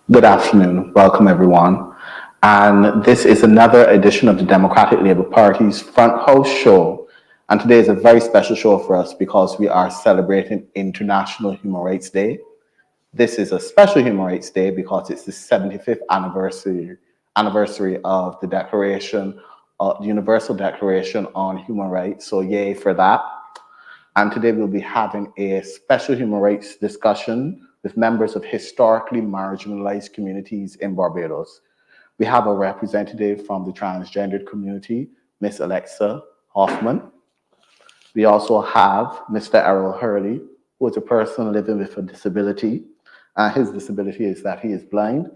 Good afternoon. Welcome, everyone. And this is another edition of the Democratic Labour Party's Front House Show. And today is a very special show for us because we are celebrating International Human Rights Day. This is a special Human Rights Day because it's the 75th anniversary of the Declaration, the Universal Declaration on Human Rights. So yay for that. And today we'll be having a special human rights discussion with members of historically marginalized communities in Barbados. We have a representative from the transgendered community, Miss Alexa Hoffman. We also have Mr. Errol Hurley, who is a person living with a disability. His disability is that he is blind.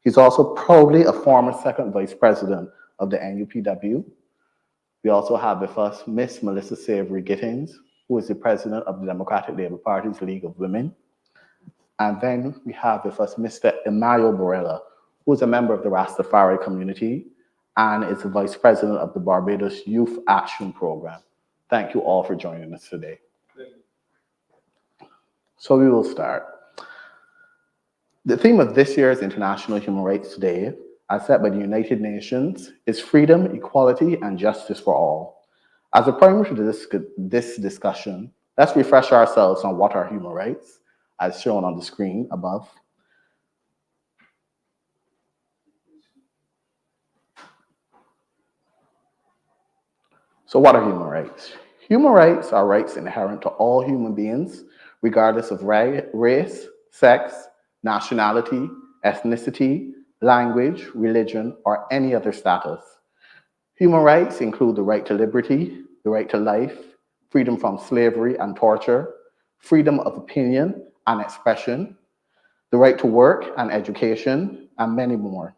He's also proudly a former second vice president of the NUPW. We also have with us Miss Melissa Savory Gittins, who is the president of the Democratic Labour Party's League of Women. And then we have with us Mr. Emmanuel Borella, who is a member of the Rastafari community and is the vice president of the Barbados Youth Action Program. Thank you all for joining us today. So we will start. The theme of this year's International Human Rights Day, as set by the United Nations, is freedom, equality, and justice for all. As a primary to this discussion, let's refresh ourselves on what are human rights, as shown on the screen above. So what are human rights? Human rights are rights inherent to all human beings, regardless of race, sex, nationality, ethnicity, language, religion, or any other status. Human rights include the right to liberty, the right to life, freedom from slavery and torture, freedom of opinion and expression, the right to work and education, and many more.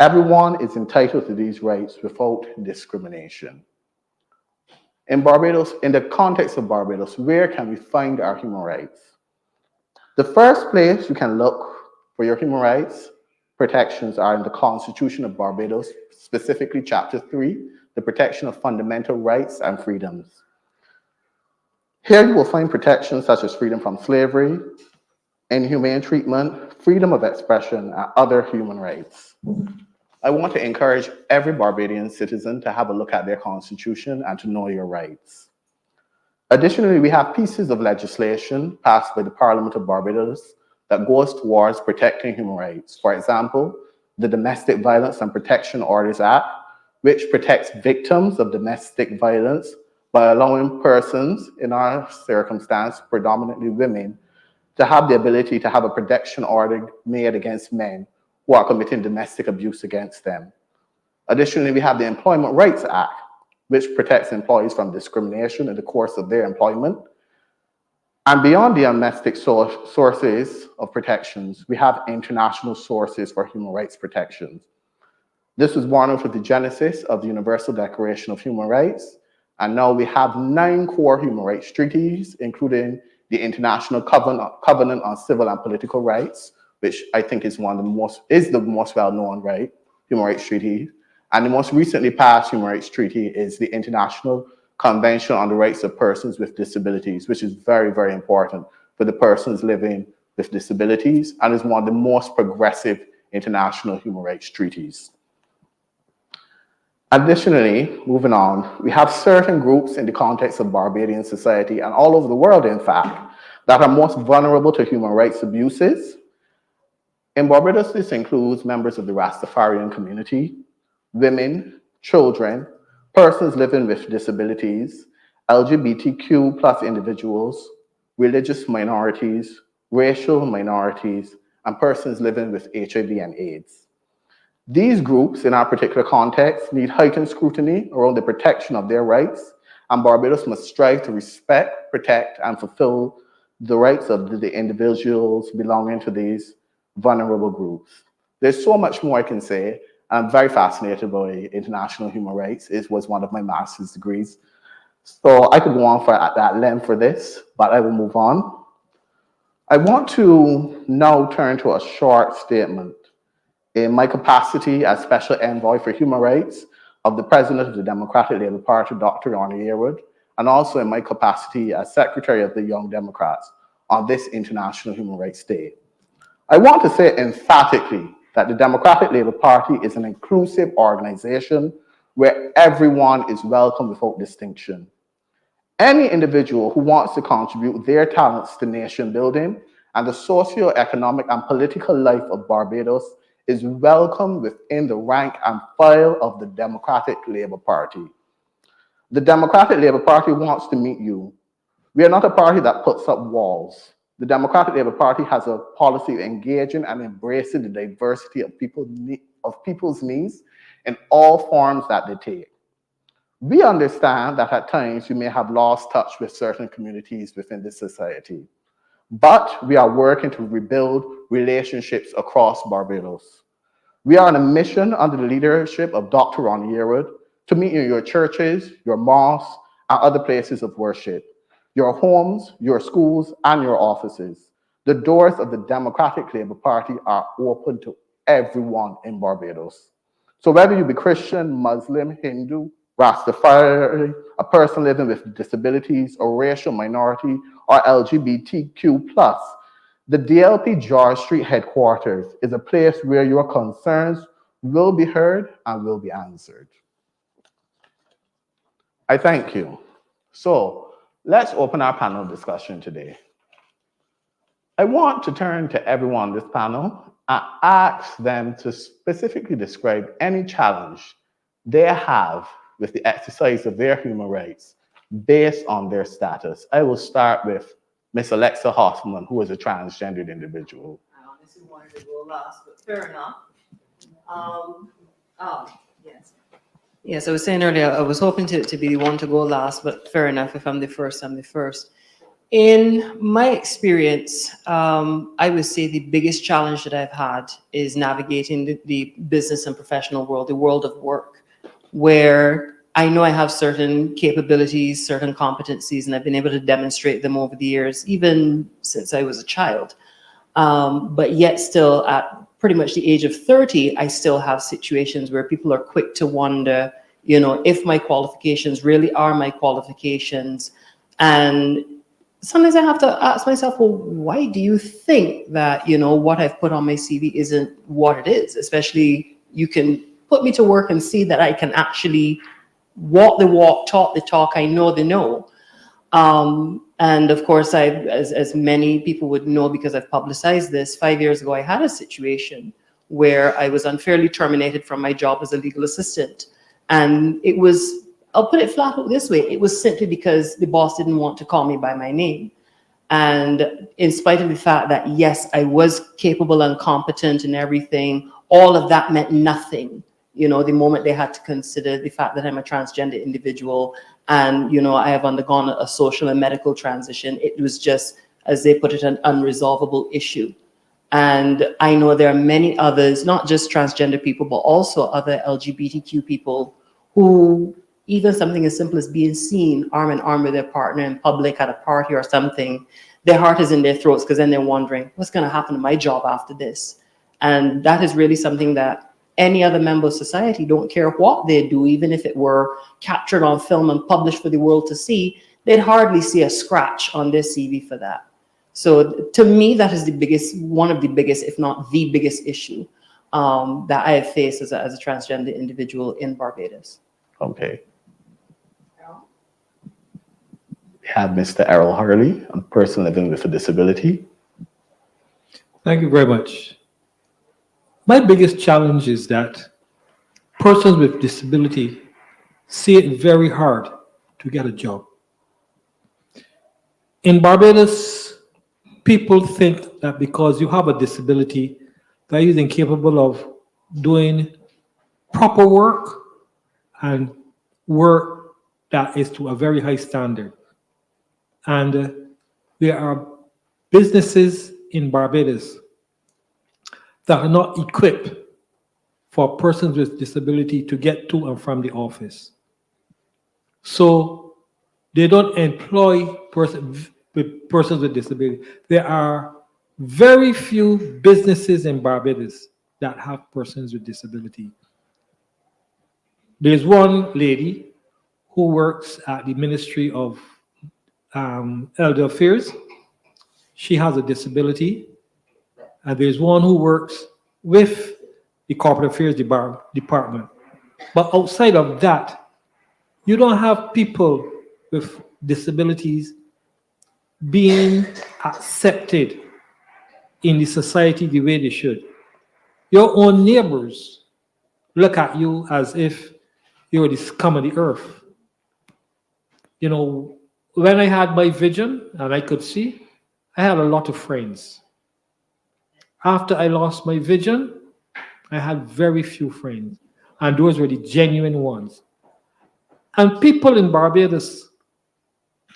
Everyone is entitled to these rights without discrimination. In Barbados, in the context of Barbados, where can we find our human rights? The first place you can look for your human rights protections are in the Constitution of Barbados, specifically Chapter 3, the protection of fundamental rights and freedoms. Here you will find protections such as freedom from slavery, inhumane treatment, freedom of expression, and other human rights. I want to encourage every Barbadian citizen to have a look at their constitution and to know your rights. Additionally, we have pieces of legislation passed by the Parliament of Barbados that goes towards protecting human rights. For example, the Domestic Violence and Protection Orders Act, which protects victims of domestic violence by allowing persons in our circumstance, predominantly women, to have the ability to have a protection order made against men who are committing domestic abuse against them. Additionally, we have the Employment Rights Act, which protects employees from discrimination in the course of their employment. And beyond the domestic sources of protections, we have international sources for human rights protections. This was born out of the genesis of the Universal Declaration of Human Rights, and now we have 9 core human rights treaties, including the International Covenant on Civil and Political Rights, which I think is the most well-known human rights treaty. And the most recently passed human rights treaty is the International Convention on the Rights of Persons with Disabilities, which is very, very important for the persons living with disabilities and is one of the most progressive international human rights treaties. Additionally, moving on, we have certain groups in the context of Barbadian society and all over the world, in fact, that are most vulnerable to human rights abuses. In Barbados, this includes members of the Rastafarian community, women, children, persons living with disabilities, LGBTQ plus individuals, religious minorities, racial minorities, and persons living with HIV and AIDS. These groups, in our particular context, need heightened scrutiny around the protection of their rights, and Barbados must strive to respect, protect, and fulfill the rights of the individuals belonging to these vulnerable groups. There's so much more I can say. I'm very fascinated by international human rights. It was one of my master's degrees. So I could go on for that length for this, but I will move on. I want to now turn to a short statement. In my capacity as Special Envoy for Human Rights of the President of the Democratic Labour Party, Dr. Ronnie Yearwood, and also in my capacity as Secretary of the Young Democrats on this International Human Rights Day. I want to say emphatically that the Democratic Labour Party is an inclusive organization where everyone is welcome without distinction. Any individual who wants to contribute their talents to nation building and the socio-economic and political life of Barbados is welcome within the rank and file of the Democratic Labour Party. The Democratic Labour Party wants to meet you. We are not a party that puts up walls. The Democratic Labour Party has a policy of engaging and embracing the diversity of people's needs in all forms that they take. We understand that at times you may have lost touch with certain communities within this society, but we are working to rebuild relationships across Barbados. We are on a mission under the leadership of Dr. Ron Yearwood to meet you in your churches, your mosques, and other places of worship, your homes, your schools, and your offices. The doors of the Democratic Labour Party are open to everyone in Barbados. So whether you be Christian, Muslim, Hindu, Rastafari, a person living with disabilities, or racial minority, or LGBTQ+, the DLP George Street headquarters is a place where your concerns will be heard and will be answered. I thank you. So let's open our panel discussion today. I want to turn to everyone on this panel and ask them to specifically describe any challenge they have with the exercise of their human rights based on their status. I will start with Ms. Alexa Hoffman, who is a transgendered individual. I honestly wanted to go last, but fair enough. Yes. Yes, I was saying earlier, I was hoping to be the one to go last, but fair enough. If I'm the first, I'm the first. In my experience, I would say the biggest challenge that I've had is navigating the business and professional world, the world of work, where I know I have certain capabilities, certain competencies, and I've been able to demonstrate them over the years, even since I was a child. But yet still at pretty much the age of 30, I still have situations where people are quick to wonder, you know, if my qualifications really are my qualifications. And sometimes I have to ask myself, well, why do you think that, you know, what I've put on my CV isn't what it is? Especially you can put me to work and see that I can actually walk the walk, talk the talk, I know the know. And of course, as many people would know because I've publicized this, 5 years ago, I had a situation where I was unfairly terminated from my job as a legal assistant. And it was, I'll put it flat out this way, it was simply because the boss didn't want to call me by my name. And in spite of the fact that, yes, I was capable and competent and everything, all of that meant nothing. You know, the moment they had to consider the fact that I'm a transgender individual and, you know, I have undergone a social and medical transition, it was just, as they put it, an unresolvable issue. And I know there are many others, not just transgender people, but also other LGBTQ people who even something as simple as being seen arm in arm with their partner in public at a party or something, their heart is in their throats because then they're wondering, what's going to happen to my job after this? And that is really something that any other member of society, don't care what they do, even if it were captured on film and published for the world to see, they'd hardly see a scratch on their CV for that. So to me, that is the biggest, one of the biggest, if not the biggest issue that I have faced as a transgender individual in Barbados. Okay. We have Mr. Errol Harley, a person living with a disability. Thank you very much. My biggest challenge is that persons with disability see it very hard to get a job. In Barbados, people think that because you have a disability, that you're incapable of doing proper work and work that is to a very high standard. And there are businesses in Barbados that are not equipped for persons with disability to get to and from the office. So they don't employ persons with disability. There are very few businesses in Barbados that have persons with disability. There's one lady who works at the Ministry of Elder Affairs. She has a disability, and there's one who works with the corporate affairs department. But outside of that, you don't have people with disabilities being accepted in the society the way they should. Your own neighbors look at you as if you're the scum of the earth. You know, when I had my vision and I could see, I had a lot of friends. After I lost my vision, I had very few friends, and those were the genuine ones. And people in Barbados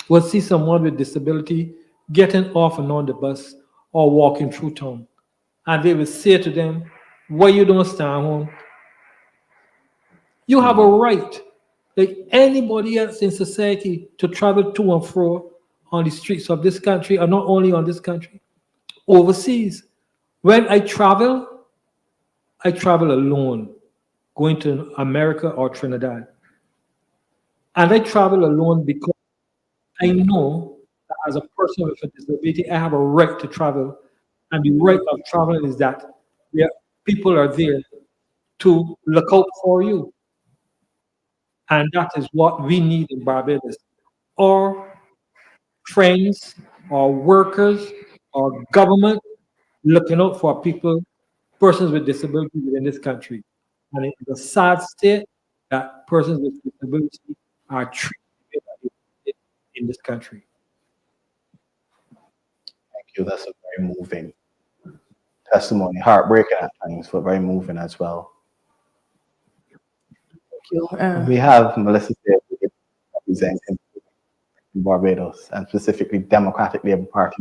will see someone with disability getting off and on the bus or walking through town, and they will say to them, "Why you don't stand home? You have a right, like anybody else in society, to travel to and fro on the streets of this country, and not only on this country, overseas." When I travel alone, going to America or Trinidad. And I travel alone because I know that as a person with a disability, I have a right to travel. And the right of traveling is that there, people are there to look out for you. And that is what we need in Barbados. Our friends, our workers, our government looking out for people, persons with disabilities within this country. And it's a sad state that persons with disability are treated in this country. Thank you. That's a very moving testimony. Heartbreaking at times, but very moving as well. Thank you. We have Melissa here representing Barbados and specifically Democratic Labour Party.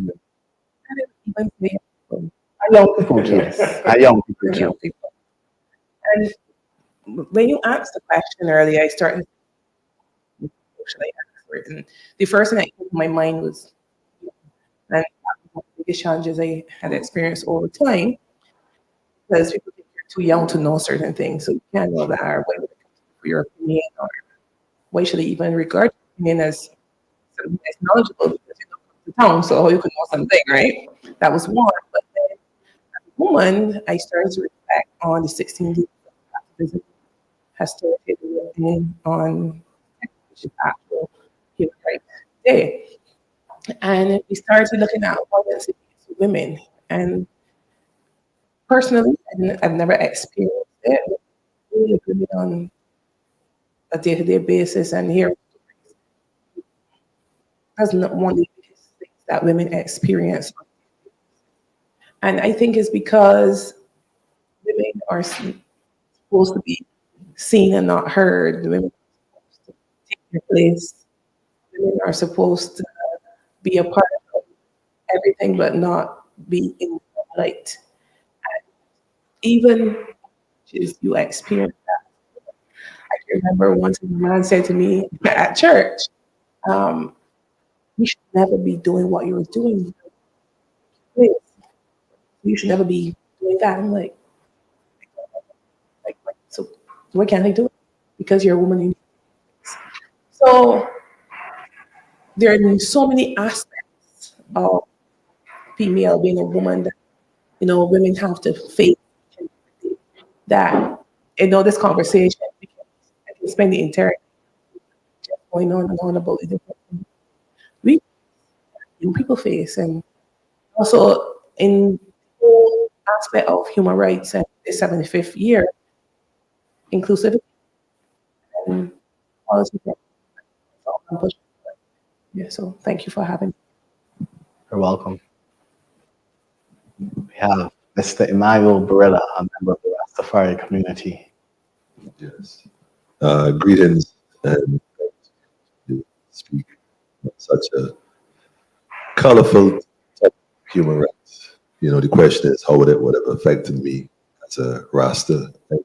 Even we- Our young people, yes. Our young people, young too. people. And when you asked the question earlier, I started should I answer it? And the first thing that came to my mind was, and one of the biggest challenges I had experienced over time, because people think you're too young to know certain things, so you can't know the hard way when it comes to your opinion, or why should they even regard your opinion as something that's knowledgeable because you don't come to town, so you could know something, right? That was one. But then as a woman, I started to reflect on the 16 days of activism has started working on which is actual Human Rights Day. And we started looking at violence against women. And personally, I've never experienced it. We look at it on a day-to-day basis and hear that's not one of the biggest things that women experience. And I think it's because women are supposed to be seen and not heard. Women are supposed to take their place. Women are supposed to be a part of everything but not be in the light. And even as you experience that. I can remember once a man said to me at church, you should never be doing what you were doing. Please. You should never be doing that. I'm like, so why can't I do it? Because you're a woman. So there are so many aspects of female being a woman that, women have to face that, this conversation, I can spend the entire just going on and on about the different things people face. And also in the whole aspect of human rights and the 75th year, inclusivity and policy. Yeah, so thank you for having me. You're welcome. We have Mr. Emmanuel Barilla, a member of the Rastafari community. Yes. Greetings and thanks to speak on such a colorful type of human rights. The question is, how would it have affected me as a Rasta? I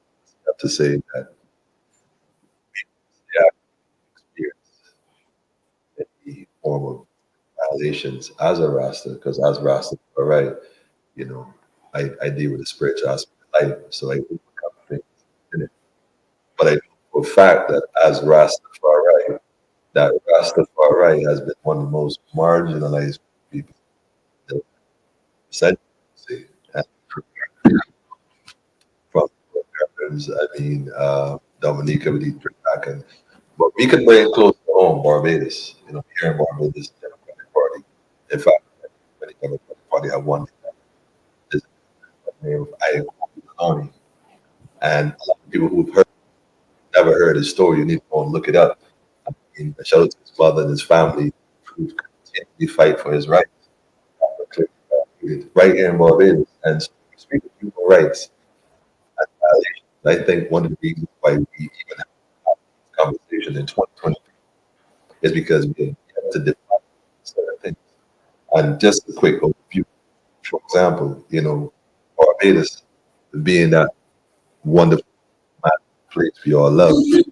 have to say that the experience in the form of violations as a Rasta, because as Rasta, all right, I deal with the spiritual aspect of life, so I overcome things in it. But I know for a fact that as Rastafari, that Rastafari has been one of the most marginalized people in the century. And Americans. I mean, Dominica with the back, and but we could bring it close to home, Barbados. You know, here in Barbados, the Democratic Party. In fact, the Democratic Party have one is named Aya Coney, and a lot of people who've never heard his story. You need to go and look it up. I mean, shout out to his mother and his family who continually fight for his rights. Right here in Barbados. And so we speak of human rights and violations. I think one of the reasons why we even have this conversation in 2020 is because we have to define certain things. And just a quick overview. For example, you know, Barbados being that wonderful place we all love is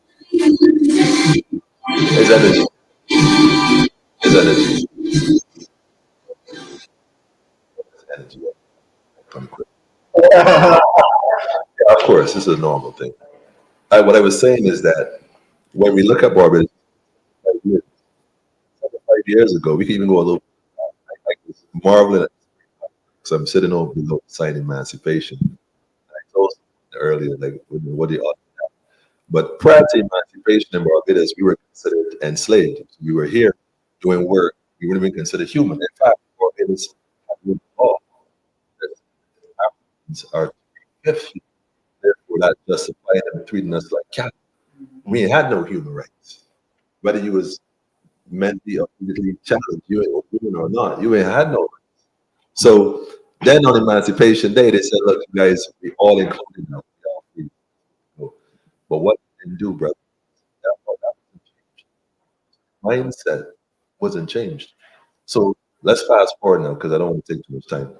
energy. Is energy. Energy. Yeah, of course, this is a normal thing. What I was saying is that when we look at Barbados, 5 years ago, we can even go a little like this marveling. So I'm sitting over below signing emancipation. I told you earlier, like, what do you ought to have? But prior to emancipation in Barbados, we were considered enslaved. We were here doing work. We wouldn't even considered human. In fact, Barbados had no law that Africans are fifth. Therefore, that justified them treating us like cattle. We had no human rights. Whether you was mentally or physically challenged, you ain't woman or not, you ain't had no rights. So then on Emancipation Day, they said, look, you guys, we all included now. We all free. But what they didn't do, brother, that wasn't changed. Mindset wasn't changed. So let's fast forward now because I don't want to take too much time.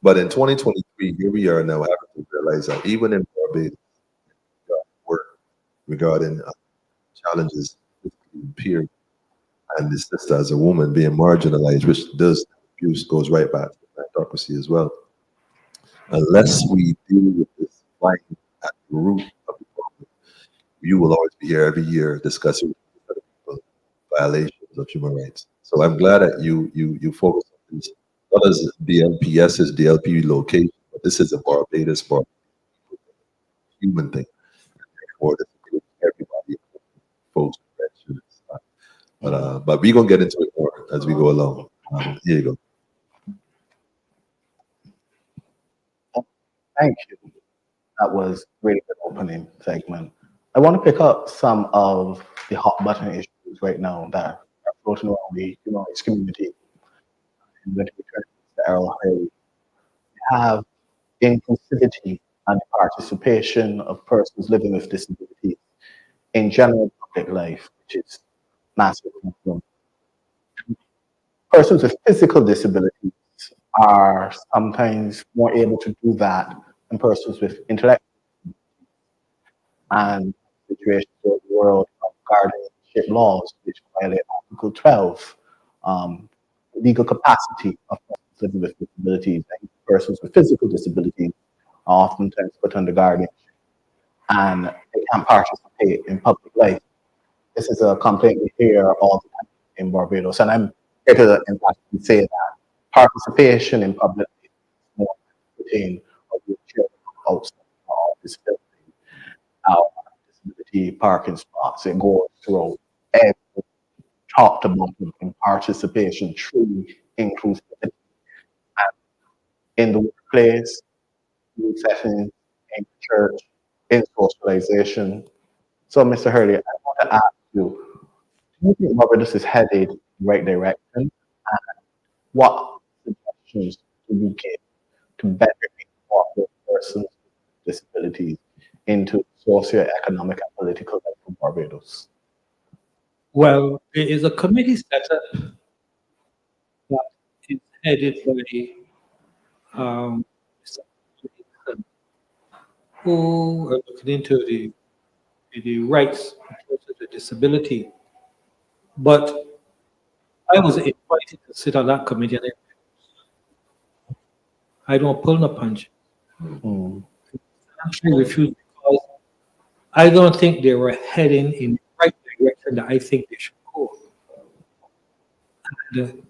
But in 2023, here we are now having to realize that even in Barbados, work regarding challenges peer and the sister as a woman being marginalized, which does abuse goes right back to meritocracy as well. Unless we deal with this fight at the root of the problem, you will always be here every year discussing violations of human rights. So I'm glad that you focus on this. Not as DLPS's DLP location, but this is a Barbados human thing. For everybody, folks, but we're gonna get into it more as we go along. Here you go. Thank you. That was really good opening segment. I want to pick up some of the hot button issues right now that are floating around the human rights community. And when we turn to Errol Hay, we have inclusivity and participation of persons living with disabilities in general public life, which is massive. Persons with physical disabilities are sometimes more able to do that than persons with intellectual and situations in the world of guardianship laws, which violate Article 12, legal capacity of persons living with disabilities. And persons with physical disabilities are oftentimes put under guardianship and they can't participate in public life. This is a complaint we hear all the time in Barbados, and I'm here to emphatically say that participation in public life is more within or children outside of this building. Our disability parking spots, it goes through every top to bottom in participation through inclusivity and in the workplace, in settings, in church, in socialization. So, Mr. Hurley, I want to ask you, do you think Barbados is headed in the right direction? And what suggestions do you give to better incorporate persons with disabilities into socio-economic and political life of Barbados? Well, there is a committee set up that is headed by Mr. Jason, who are looking into the rights of persons with disability. But I was invited to sit on that committee, and I don't pull no punch. Mm. I actually refused because I don't think they were heading in the right direction that I think they should go. And,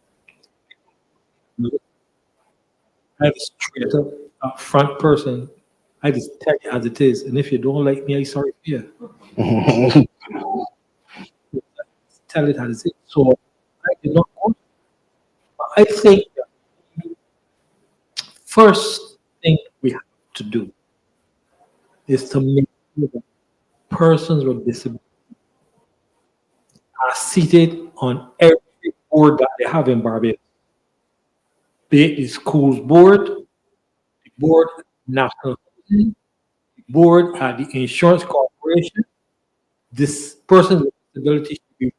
I have a straight up front person I just tell you as it is. And if you don't like me, I'm sorry for you. Tell it as it is. So I did not want. I think the first thing we have to do is to make sure that persons with disabilities are seated on every board that they have in Barbados. Be it the schools board, the board at national, the board at the insurance corporation. This person with disability should be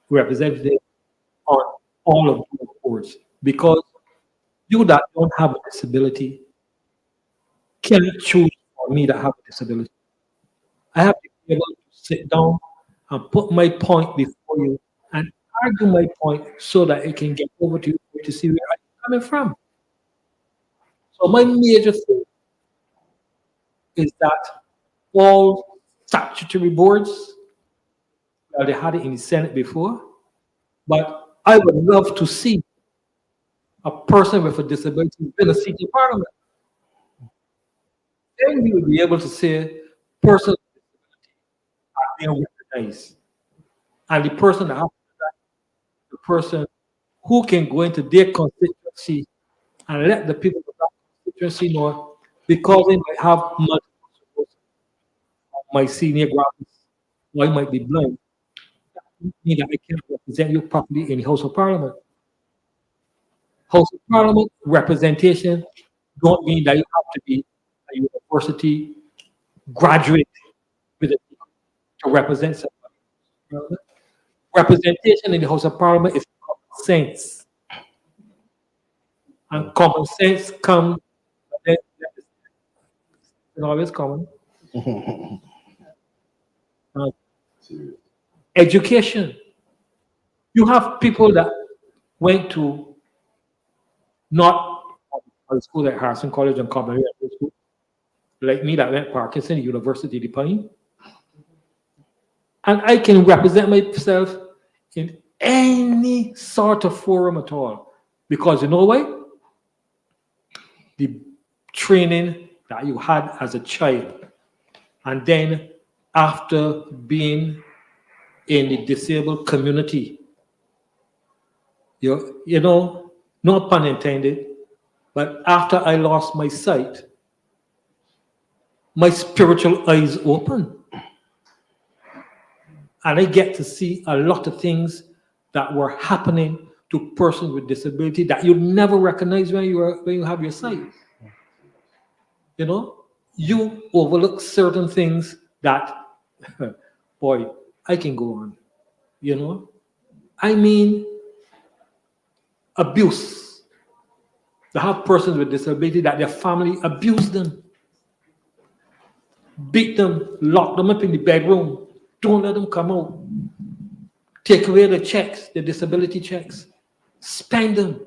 represented on all of those boards, because you that don't have a disability cannot choose for me that have a disability. I have to be able to sit down and put my point before you and argue my point so that it can get over to you to see where I'm coming from. So my major thing is that all statutory boards, well, they had it in the Senate before, but I would love to see a person with a disability in a seat in Parliament. Then we would be able to say persons with disability are being recognized. And the person that has the person who can go into their constituency and let the people of that constituency know, because they might have multiple sclerosis, my senior graphics, or I might be blind, that doesn't mean that I can't represent you properly in the House of Parliament. House of Parliament representation don't mean that you have to be a university graduate with a degree to represent somebody. Representation in the House of Parliament is common sense. And common sense comes, it's always common. Education. You have people that went to not a school like Harrison College and Commonwealth School, like me that went Parkinson University, the Pine. And I can represent myself in any sort of forum at all. Because you know why? The training that you had as a child. And then after being in the disabled community, you know, no pun intended, but after I lost my sight, my spiritual eyes open. And I get to see a lot of things that were happening to persons with disability that you'd never recognize when you have your sight. You know, you overlook certain things that, boy, I can go on. You know, I mean, abuse. They have persons with disability that their family abuse them, beat them, lock them up in the bedroom, don't let them come out, take away the checks, the disability checks, spend them.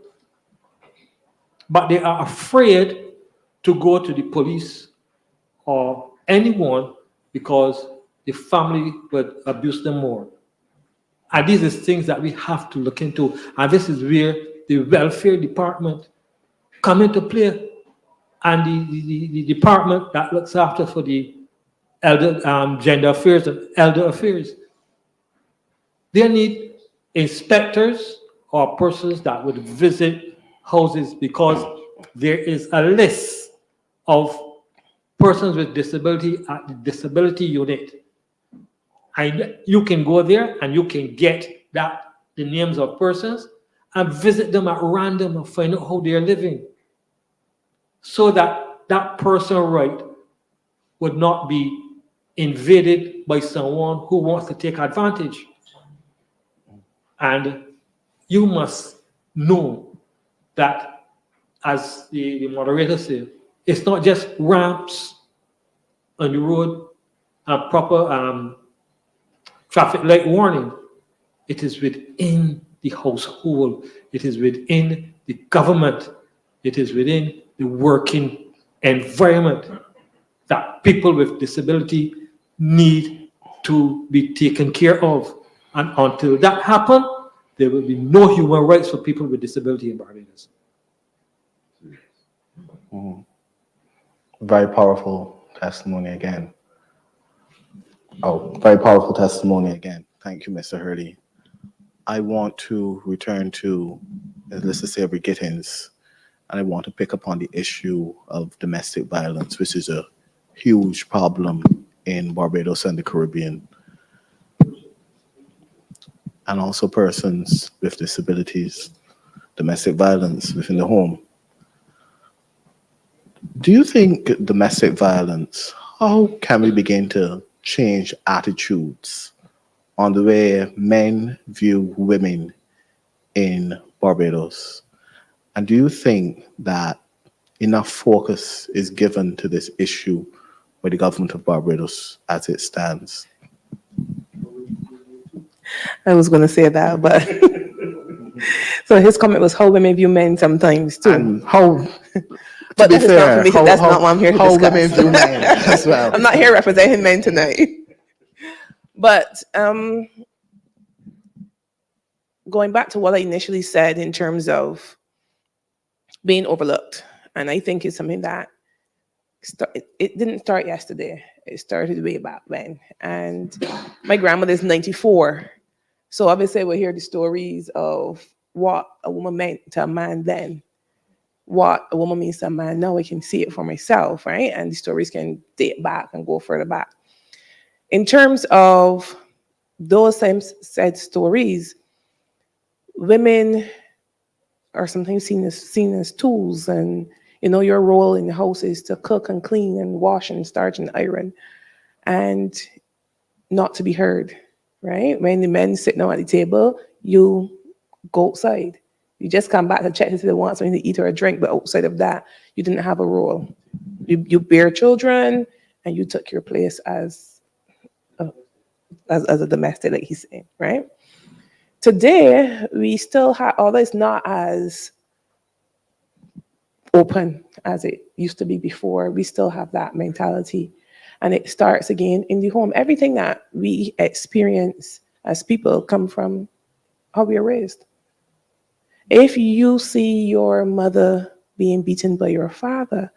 But they are afraid to go to the police or anyone because the family would abuse them more. And these are things that we have to look into. And this is where the welfare department come into play. And the department that looks after for the elder, gender affairs and elder affairs, they need inspectors or persons that would visit houses, because there is a list of persons with disability at the disability unit. And you can go there and you can get the names of persons and visit them at random and find out how they're living, so that that person's right would not be invaded by someone who wants to take advantage. And you must know that, as the moderator said, it's not just ramps on the road and proper traffic light warning. It is within the household. It is within the government. It is within the working environment that people with disability need to be taken care of. And until that happens, there will be no human rights for people with disability in Barbados. Well, Very powerful testimony again. Oh, very powerful testimony again. Thank you, Mr. Hurley. I want to return to Elissa Gittins, and I want to pick up on the issue of domestic violence, which is a huge problem in Barbados and the Caribbean, and also persons with disabilities, domestic violence within the home. Do you think domestic violence, how can we begin to change attitudes on the way men view women in Barbados? And do you think that enough focus is given to this issue by the government of Barbados as it stands? I was going to say that, but so his comment was how women view men sometimes too. And how, But to be that is not fair, for me. That's not what I'm here to how discuss. women view men as well. I'm not here representing men tonight. But going back to what I initially said in terms of being overlooked, and I think it's something that it didn't start yesterday. It started way back when. And my grandmother is 94. So obviously we'll hear the stories of what a woman meant to a man then, what a woman means to a man now. I can see it for myself, right? And the stories can date back and go further back. In terms of those same said stories, women are sometimes seen as tools, and your role in the house is to cook and clean and wash and starch and iron, and not to be heard, right? When the men sitting down at the table, you go outside. You just come back to check to see if they want something to eat or a drink, but outside of that, you didn't have a role. You bear children, and you took your place as a domestic, like he's saying, right? Today, we still have, although it's not as open as it used to be before, we still have that mentality. And it starts again in the home. Everything that we experience as people come from how we are raised. If you see your mother being beaten by your father,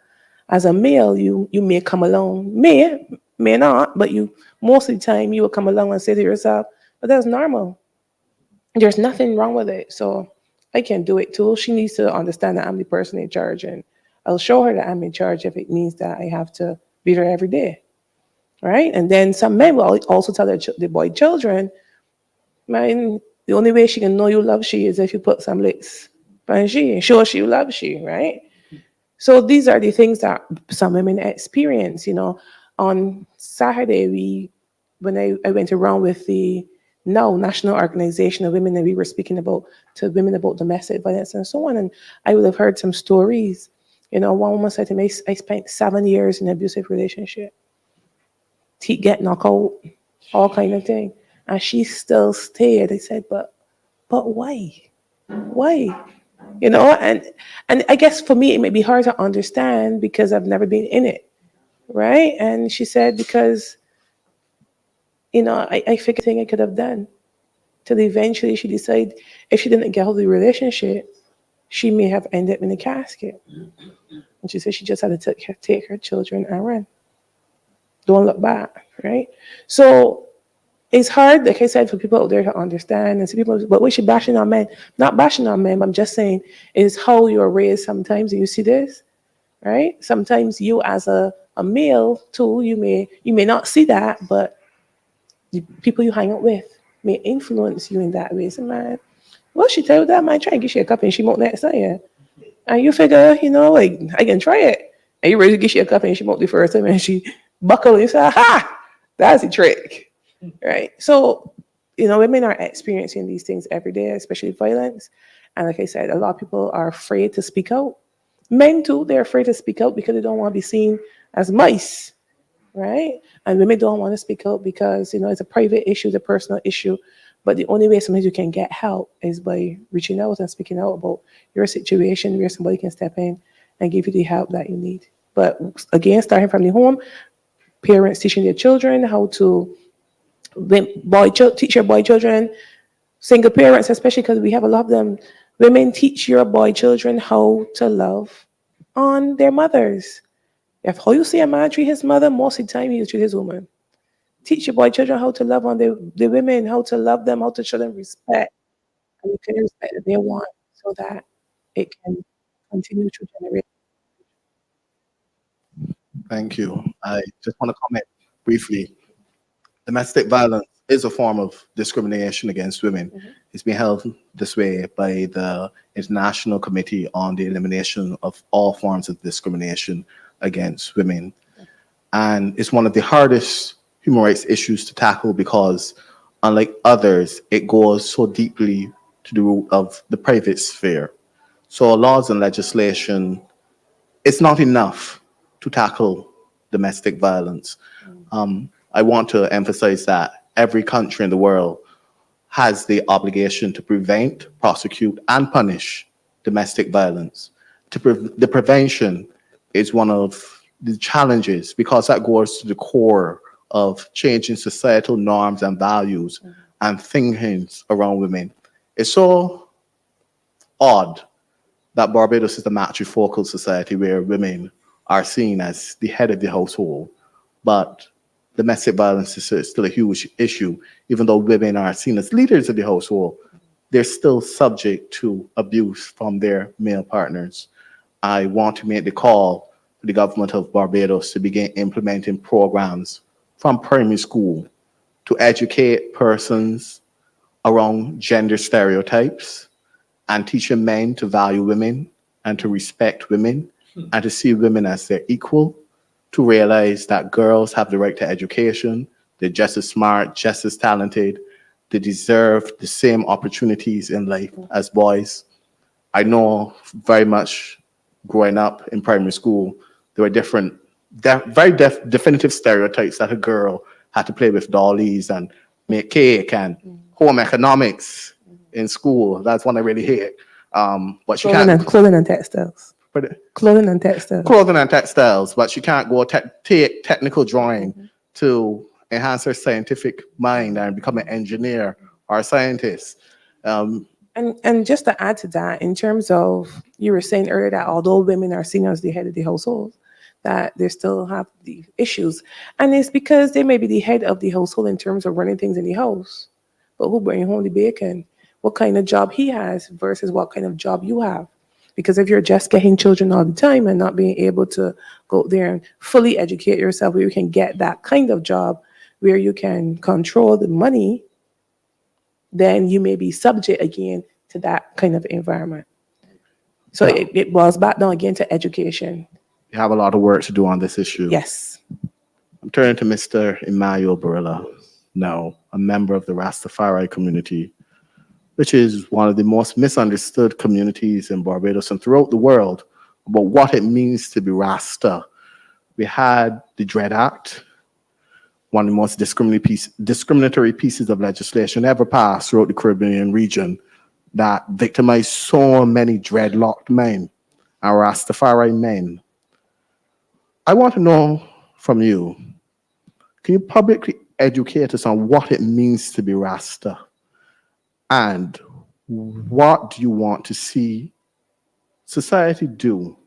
as a male, you may come along, may not, but most of the time you will come along and say to yourself, but that's normal. There's nothing wrong with it. So I can do it too. She needs to understand that I'm the person in charge, and I'll show her that I'm in charge if it means that I have to beat her every day. Right? And then some men will also tell the boy children, man, the only way she can know you love she is if you put some licks on she and show she loves she, right? So these are the things that some women experience. On Saturday, when I went around with the National Organization of Women, and we were speaking to women about domestic violence and so on, and I would have heard some stories. One woman said to me, I spent 7 years in an abusive relationship. Teeth get knocked out, all kind of thing. And she still stayed. I said, but why? Why? And I guess for me, it may be hard to understand because I've never been in it, right? And she said, because, I figured thing I could have done. Till eventually she decided if she didn't get out of the relationship, she may have ended up in a casket. And she said she just had to take her children and run. Don't look back, right? So it's hard, like I said, for people out there to understand and see people, but we should bashing on men. Not bashing on men, but I'm just saying is how you're raised sometimes. And you see this, right? Sometimes you as a male too, you may not see that, but the people you hang out with may influence you in that way. So man, well, she tell you that man try and get you a cup and she won't next time. And you figure, like I can try it. And you ready to get you a cup and she won't the first time and she buckle and say, ha, that's a trick. Right. So, women are experiencing these things every day, especially violence. And like I said, a lot of people are afraid to speak out. Men too, they're afraid to speak out because they don't want to be seen as mice. Right. And women don't want to speak out because, it's a private issue, it's a personal issue. But the only way sometimes you can get help is by reaching out and speaking out about your situation where somebody can step in and give you the help that you need. But again, starting from the home, parents teaching their children how to teach your boy children, single parents especially, because we have a lot of them. Women, teach your boy children how to love on their mothers. If how you see a man treat his mother, most of the time he treat his woman. Teach your boy children how to love on the women, how to love them, how to show them respect, and the kind of respect that they want, so that it can continue to generate. Thank you. I just want to comment briefly. Domestic violence is a form of discrimination against women. It's been held this way by the International Committee on the Elimination of All Forms of Discrimination against Women. And it's one of the hardest human rights issues to tackle because, unlike others, it goes so deeply to the root of the private sphere. So laws and legislation, it's not enough to tackle domestic violence. I want to emphasize that every country in the world has the obligation to prevent, prosecute, and punish domestic violence. The prevention is one of the challenges because that goes to the core of changing societal norms and values and thinkings around women. It's so odd that Barbados is a matrifocal society where women are seen as the head of the household, but domestic violence is still a huge issue. Even though women are seen as leaders of the household, they're still subject to abuse from their male partners. I want to make the call to the government of Barbados to begin implementing programs from primary school to educate persons around gender stereotypes and teaching men to value women and to respect women and to see women as their equal, to realize that girls have the right to education, they're just as smart, just as talented, they deserve the same opportunities in life as boys. I know very much growing up in primary school, there were definitive stereotypes that a girl had to play with dollies and make cake and home economics in school. That's one I really hate. But she can't. Clothing and textiles. Clothing and textiles. Clothing and textiles, but she can't go take technical drawing to enhance her scientific mind and become an engineer or a scientist. And just to add to that, in terms of, you were saying earlier that although women are seen as the head of the household, that they still have the issues. And it's because they may be the head of the household in terms of running things in the house, but who bring home the bacon? What kind of job he has versus what kind of job you have. Because if you're just getting children all the time and not being able to go there and fully educate yourself where you can get that kind of job where you can control the money, then you may be subject again to that kind of environment. So it boils back down again to education. You have a lot of work to do on this issue. Yes. I'm turning to Mr. Emmanuel Barilla now, a member of the Rastafari community, which is one of the most misunderstood communities in Barbados and throughout the world about what it means to be Rasta. We had the Dread Act, one of the most discriminatory pieces of legislation ever passed throughout the Caribbean region that victimized so many dreadlocked men and Rastafari men. I want to know from you, can you publicly educate us on what it means to be Rasta? And what do you want to see society do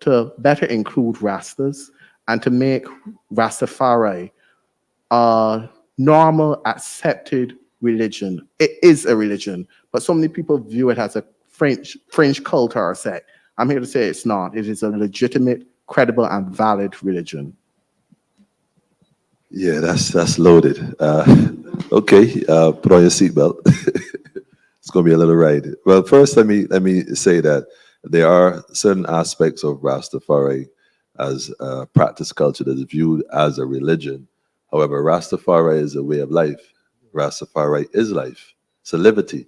to better include Rastas and to make Rastafari a normal, accepted religion? It is a religion, but so many people view it as a fringe cult or a sect. I'm here to say it's not. It is a legitimate, credible, and valid religion. Yeah, that's loaded. Okay, put on your seatbelt. It's going to be a little ride. Well, first, let me say that there are certain aspects of Rastafari as a practice culture that is viewed as a religion. However, Rastafari is a way of life. Rastafari is life. It's a liberty.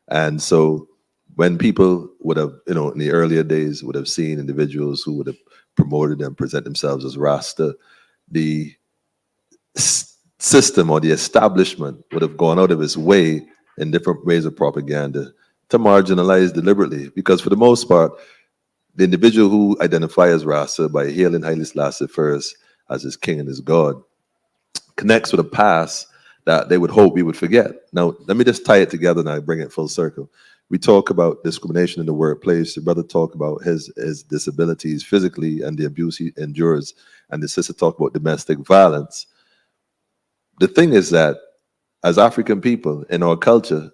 And so when people would have, in the earlier days, would have seen individuals who would have promoted and present themselves as Rasta, the system or the establishment would have gone out of its way in different ways of propaganda to marginalize deliberately. Because for the most part, the individual who identifies as Rasta by hailing Haile Selassie first as his king and his God connects with a past that they would hope we would forget. Now, let me just tie it together and I bring it full circle. We talk about discrimination in the workplace. The brother talked about his disabilities physically and the abuse he endures, and the sister talked about domestic violence. The thing is that as African people in our culture,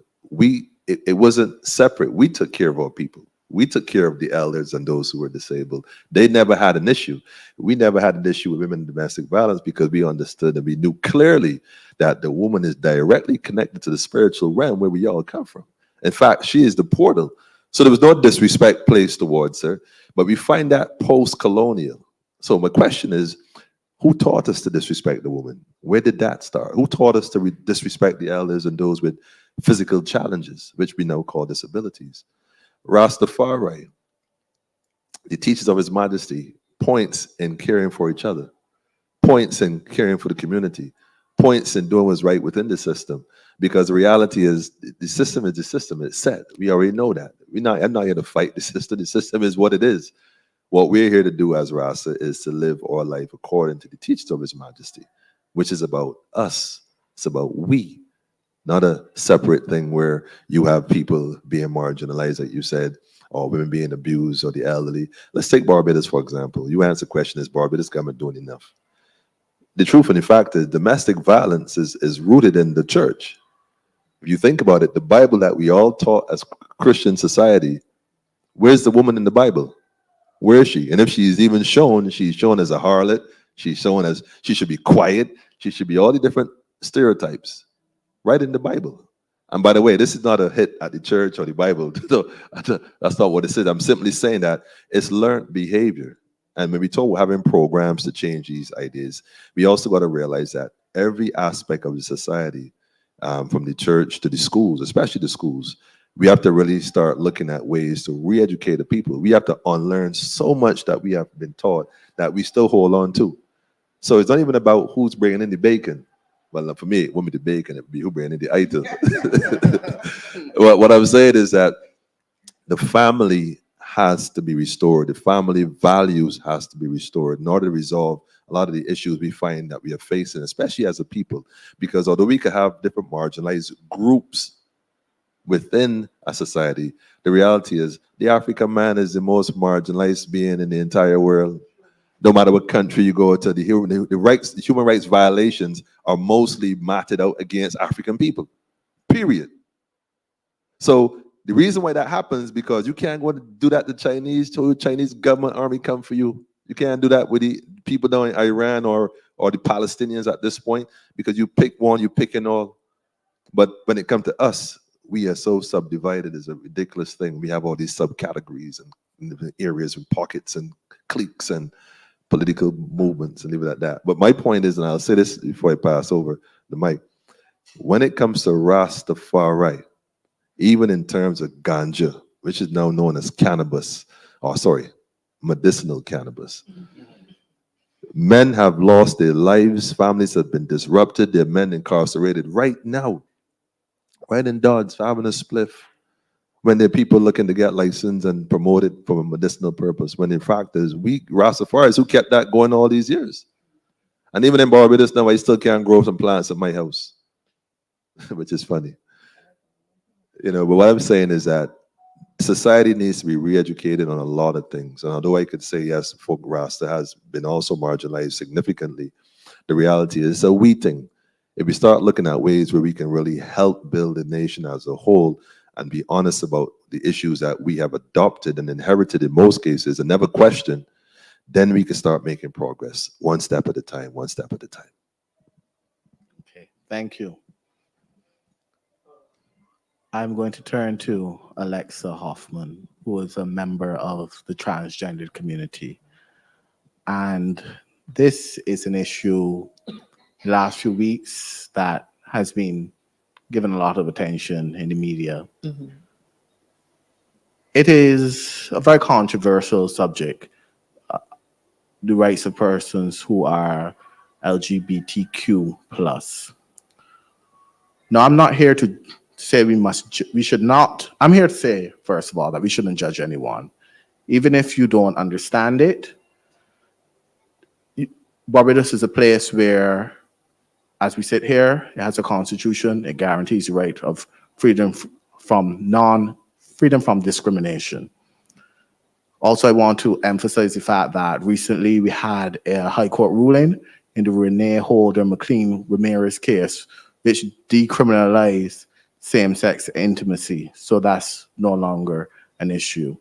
it wasn't separate. We took care of our people. We took care of the elders and those who were disabled. They never had an issue. We never had an issue with women in domestic violence because we understood and we knew clearly that the woman is directly connected to the spiritual realm where we all come from. In fact, she is the portal. So there was no disrespect placed towards her, but we find that post-colonial. So my question is, who taught us to disrespect the woman? Where did that start? Who taught us to disrespect the elders and those with physical challenges, which we now call disabilities? Rastafari, the teachers of His Majesty, points in caring for each other, points in caring for the community, points in doing what's right within the system. Because the reality is, the system is the system. It's set. We already know that. I'm not here to fight the system. The system is what it is. What we're here to do as Rasta is to live our life according to the teachings of His Majesty, which is about us. It's about we, not a separate thing where you have people being marginalized, like you said, or women being abused, or the elderly. Let's take Barbados, for example. You answer the question, is Barbados government doing enough? The truth and the fact is domestic violence is rooted in the church. If you think about it, the Bible that we all taught as Christian society, where's the woman in the Bible? Where is she? And if she's even shown, she's shown as a harlot. She's shown as she should be quiet. She should be all the different stereotypes right in the Bible. And by the way, this is not a hit at the church or the Bible. That's not what it says. I'm simply saying that it's learned behavior. And when we talk about having programs to change these ideas, we also got to realize that every aspect of the society, from the church to the schools, especially the schools, we have to really start looking at ways to re-educate the people. We have to unlearn so much that we have been taught that we still hold on to. So it's not even about who's bringing in the bacon. Well, for me, it wouldn't be the bacon, it would be who bringing in the item. What I'm saying is that the family has to be restored. The family values has to be restored in order to resolve a lot of the issues we find that we are facing, especially as a people. Because although we could have different marginalized groups within a society, the reality is the African man is the most marginalized being in the entire world. No matter what country you go to, the human rights violations are mostly meted out against African people, period. So the reason why that happens is because you can't go and do that to Chinese government army come for you. You can't do that with the people down in Iran or the Palestinians at this point, because you pick one, you picking all. But when it comes to us, we are so subdivided. It's a ridiculous thing. We have all these subcategories and areas and pockets and cliques and political movements and leave it at that. But my point is, and I'll say this before I pass over the mic, when it comes to Rastafari, even in terms of ganja, which is now known as cannabis, medicinal cannabis, men have lost their lives, families have been disrupted, there are men incarcerated right now, right in Dodge, having a spliff, when there are people looking to get license and promote it for a medicinal purpose, when in fact there's weak Rastafaris who kept that going all these years. And even in Barbados now, I still can't grow some plants at my house, which is funny. But what I'm saying is that society needs to be re-educated on a lot of things. And although I could say, yes, folk Rasta has been also marginalized significantly, the reality is it's a we thing. If we start looking at ways where we can really help build the nation as a whole and be honest about the issues that we have adopted and inherited in most cases and never questioned, then we can start making progress one step at a time, one step at a time. Okay, thank you. I'm going to turn to Alexa Hoffman, who is a member of the transgendered community. And this is an issue the last few weeks that has been given a lot of attention in the media. Mm-hmm. It is a very controversial subject, the rights of persons who are LGBTQ+. Now, I'm not here to say I'm here to say, first of all, that we shouldn't judge anyone. Even if you don't understand it, Barbados is a place where, as we sit here, it has a constitution, it guarantees the right of freedom from freedom from discrimination. Also, I want to emphasize the fact that recently we had a High Court ruling in the Renee Holder McLean Ramirez case, which decriminalized same-sex intimacy. So that's no longer an issue.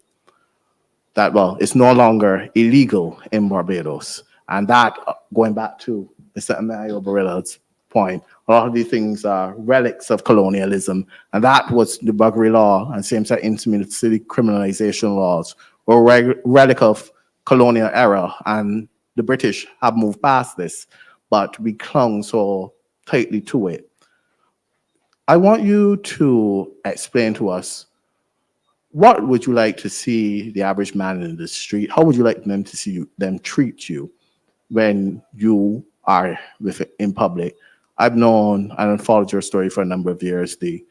It's no longer illegal in Barbados. And that, going back to Mr. Emilio Barilla's point, a lot of these things are relics of colonialism. And that was the Buggery law and same-sex intimacy criminalization laws were a relic of colonial era. And the British have moved past this, but we clung so tightly to it. I want you to explain to us, what would you like to see the average man in the street? How would you like them to see them treat you when you are in public? I've known and followed your story for a number of years, the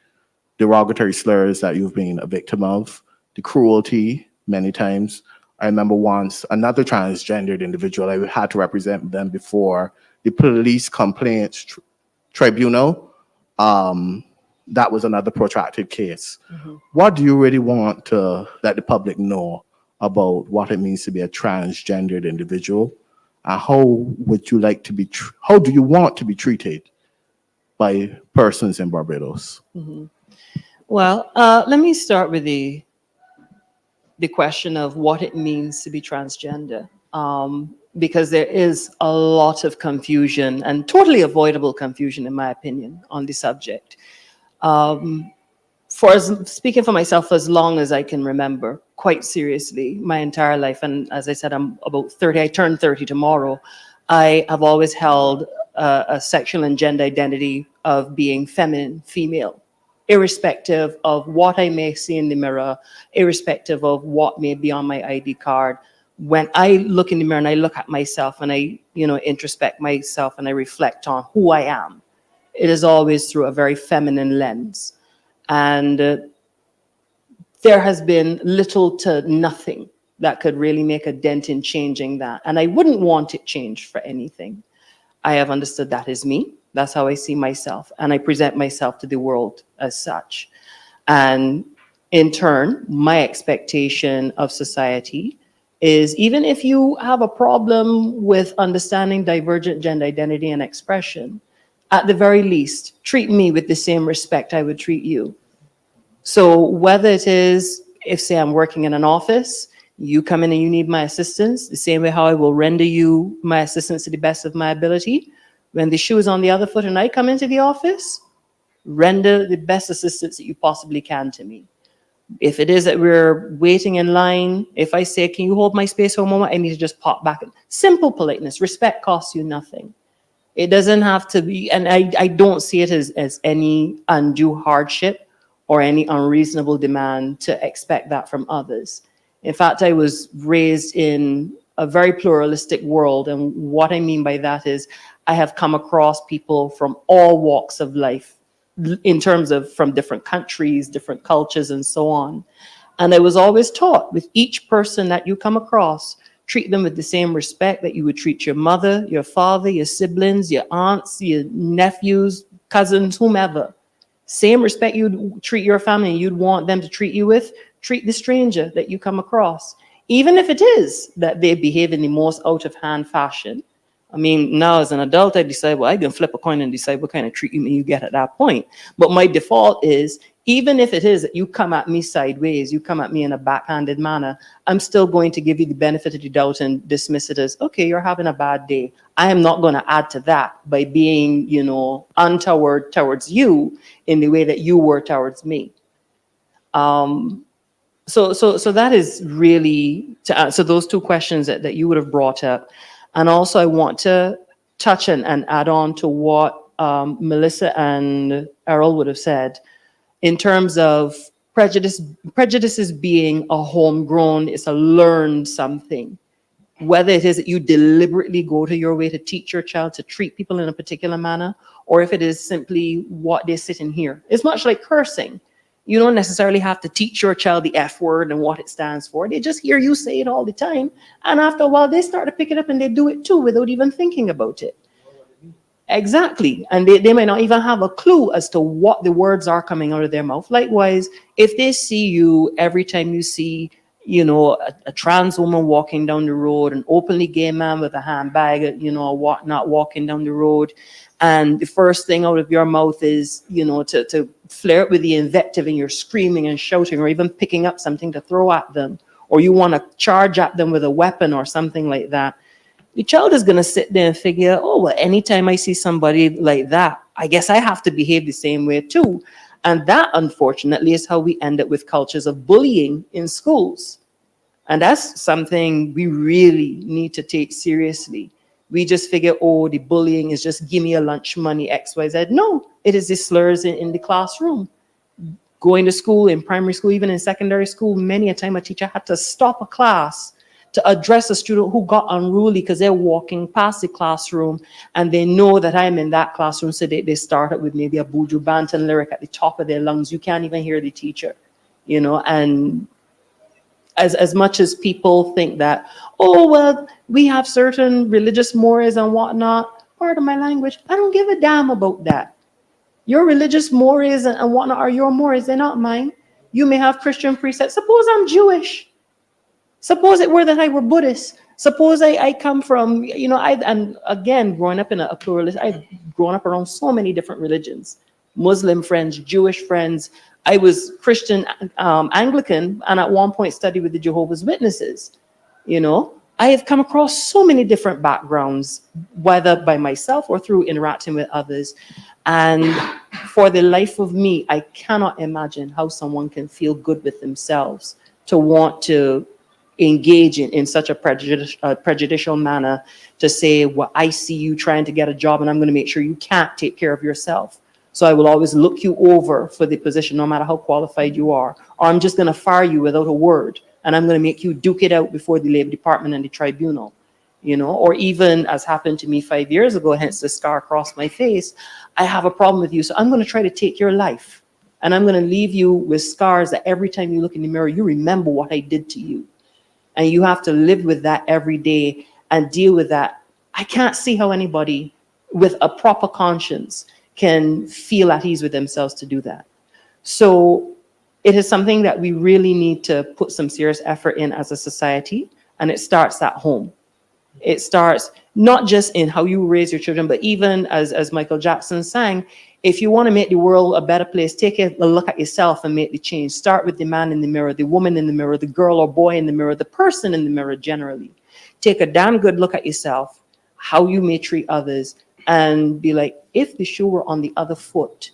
derogatory slurs that you've been a victim of, the cruelty many times. I remember once another transgendered individual, I had to represent them before the police complaints tribunal. That was another protracted case. Mm-hmm. What do you really want to let the public know about what it means to be a transgendered individual? And how would you like to be, how do you want to be treated by persons in Barbados? Mm-hmm. Well, let me start with the question of what it means to be transgender. Because there is a lot of confusion and totally avoidable confusion, in my opinion, on the subject. Speaking for myself, as long as I can remember, quite seriously, my entire life, and as I said, I'm about 30, I turn 30 tomorrow, I have always held a sexual and gender identity of being feminine, female, irrespective of what I may see in the mirror, irrespective of what may be on my ID card. When I look in the mirror and I look at myself and I, introspect myself and I reflect on who I am, it is always through a very feminine lens. And there has been little to nothing that could really make a dent in changing that. And I wouldn't want it changed for anything. I have understood that is me. That's how I see myself. And I present myself to the world as such. And in turn, my expectation of society is, even if you have a problem with understanding divergent gender identity and expression, at the very least, treat me with the same respect I would treat you. So whether it is, if say I'm working in an office, you come in and you need my assistance, the same way how I will render you my assistance to the best of my ability. When the shoe is on the other foot and I come into the office, render the best assistance that you possibly can to me. If it is that we're waiting in line, if I say, can you hold my space for a moment? I need to just pop back. Simple politeness. Respect costs you nothing. It doesn't have to be, and I don't see it as any undue hardship or any unreasonable demand to expect that from others. In fact, I was raised in a very pluralistic world. And what I mean by that is I have come across people from all walks of life, in terms of from different countries, different cultures, and so on. And I was always taught, with each person that you come across, treat them with the same respect that you would treat your mother, your father, your siblings, your aunts, your nephews, cousins, whomever. Same respect you'd treat your family, you'd want them to treat you with, treat the stranger that you come across. Even if it is that they behave in the most out of hand fashion. I mean, now as an adult, I decide, well, I can flip a coin and decide what kind of treatment you get at that point. But my default is, even if it is that you come at me sideways, you come at me in a backhanded manner, I'm still going to give you the benefit of the doubt and dismiss it as, okay, you're having a bad day. I am not going to add to that by being, untoward towards you in the way that you were towards me. So that is really to answer those two questions that you would have brought up. And also I want to touch and add on to what Melissa and Errol would have said in terms of prejudices being a homegrown, it's a learned something. Whether it is that you deliberately go to your way to teach your child to treat people in a particular manner, or if it is simply what they sit and hear. It's much like cursing. You don't necessarily have to teach your child the F word and what it stands for. They just hear you say it all the time. And after a while, they start to pick it up and they do it too without even thinking about it. Exactly. And they may not even have a clue as to what the words are coming out of their mouth. Likewise, if they see you every time you see, a trans woman walking down the road, an openly gay man with a handbag, or whatnot walking down the road, and the first thing out of your mouth is, to flirt with the invective and you're screaming and shouting or even picking up something to throw at them, or you want to charge at them with a weapon or something like that, the child is going to sit there and figure, oh, well, anytime I see somebody like that, I guess I have to behave the same way too. And that, unfortunately, is how we end up with cultures of bullying in schools. And that's something we really need to take seriously. We just figure, oh, the bullying is just give me a lunch money, X, Y, Z. No, it is the slurs in the classroom. Going to school, in primary school, even in secondary school, many a time a teacher had to stop a class to address a student who got unruly because they're walking past the classroom and they know that I'm in that classroom. So they start up with maybe a Buju Banton lyric at the top of their lungs. You can't even hear the teacher, and as much as people think that, oh, well, we have certain religious mores and whatnot, part of my language, I don't give a damn about that. Your religious mores and whatnot are your mores, they're not mine. You may have Christian precepts. Suppose I'm Jewish. Suppose it were that I were Buddhist. Suppose I come from, and again, growing up in a pluralist, I've grown up around so many different religions, Muslim friends, Jewish friends. I was Christian, Anglican, and at one point studied with the Jehovah's Witnesses. I have come across so many different backgrounds, whether by myself or through interacting with others. And for the life of me, I cannot imagine how someone can feel good with themselves to want to engage in such a prejudicial manner to say, well, I see you trying to get a job and I'm going to make sure you can't take care of yourself. So I will always look you over for the position, no matter how qualified you are. Or I'm just going to fire you without a word and I'm going to make you duke it out before the Labor Department and the tribunal. Or even as happened to me 5 years ago, hence the scar across my face, I have a problem with you. So I'm going to try to take your life and I'm going to leave you with scars that every time you look in the mirror, you remember what I did to you. And you have to live with that every day and deal with that. I can't see how anybody with a proper conscience can feel at ease with themselves to do that. So it is something that we really need to put some serious effort in as a society. And it starts at home. It starts not just in how you raise your children, but even as Michael Jackson sang, if you want to make the world a better place, take a look at yourself and make the change. Start with the man in the mirror, the woman in the mirror, the girl or boy in the mirror, the person in the mirror generally. Take a damn good look at yourself, how you may treat others, and be like, if the shoe were on the other foot,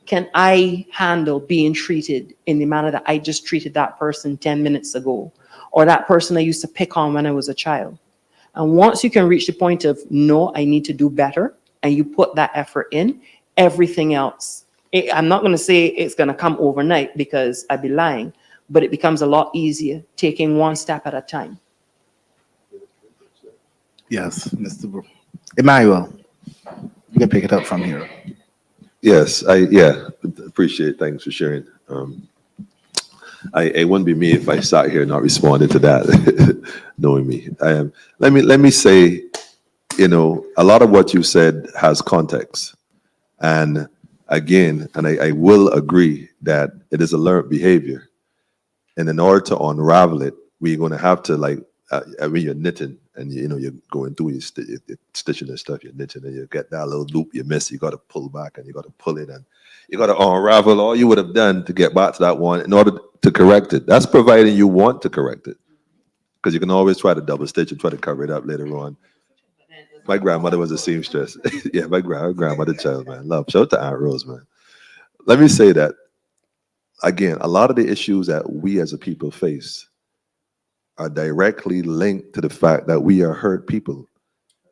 can I handle being treated in the manner that I just treated that person 10 minutes ago, or that person I used to pick on when I was a child? And once you can reach the point of, no, I need to do better, and you put that effort in, everything else, I'm not going to say it's going to come overnight because I'd be lying, but it becomes a lot easier taking one step at a time. Yes, Mr. Emmanuel, you can pick it up from here. Yes, appreciate. Thanks for sharing. It wouldn't be me if I sat here not responded to that, knowing me. Let me say, a lot of what you said has context, and again, I will agree that it is a learned behavior, and in order to unravel it, we're going to have to you're knitting and you're going through you're stitching and stuff, you're knitting and you get that little loop you miss, you got to pull back and you got to pull it and you got to unravel all you would have done to get back to that one in order to correct it. That's providing you want to correct it, because you can always try to double stitch and try to cover it up later on. My grandmother was a seamstress. Yeah, my grandmother child, man. Love. Shout out to Aunt Rose, man. Let me say that again, a lot of the issues that we as a people face are directly linked to the fact that we are hurt people.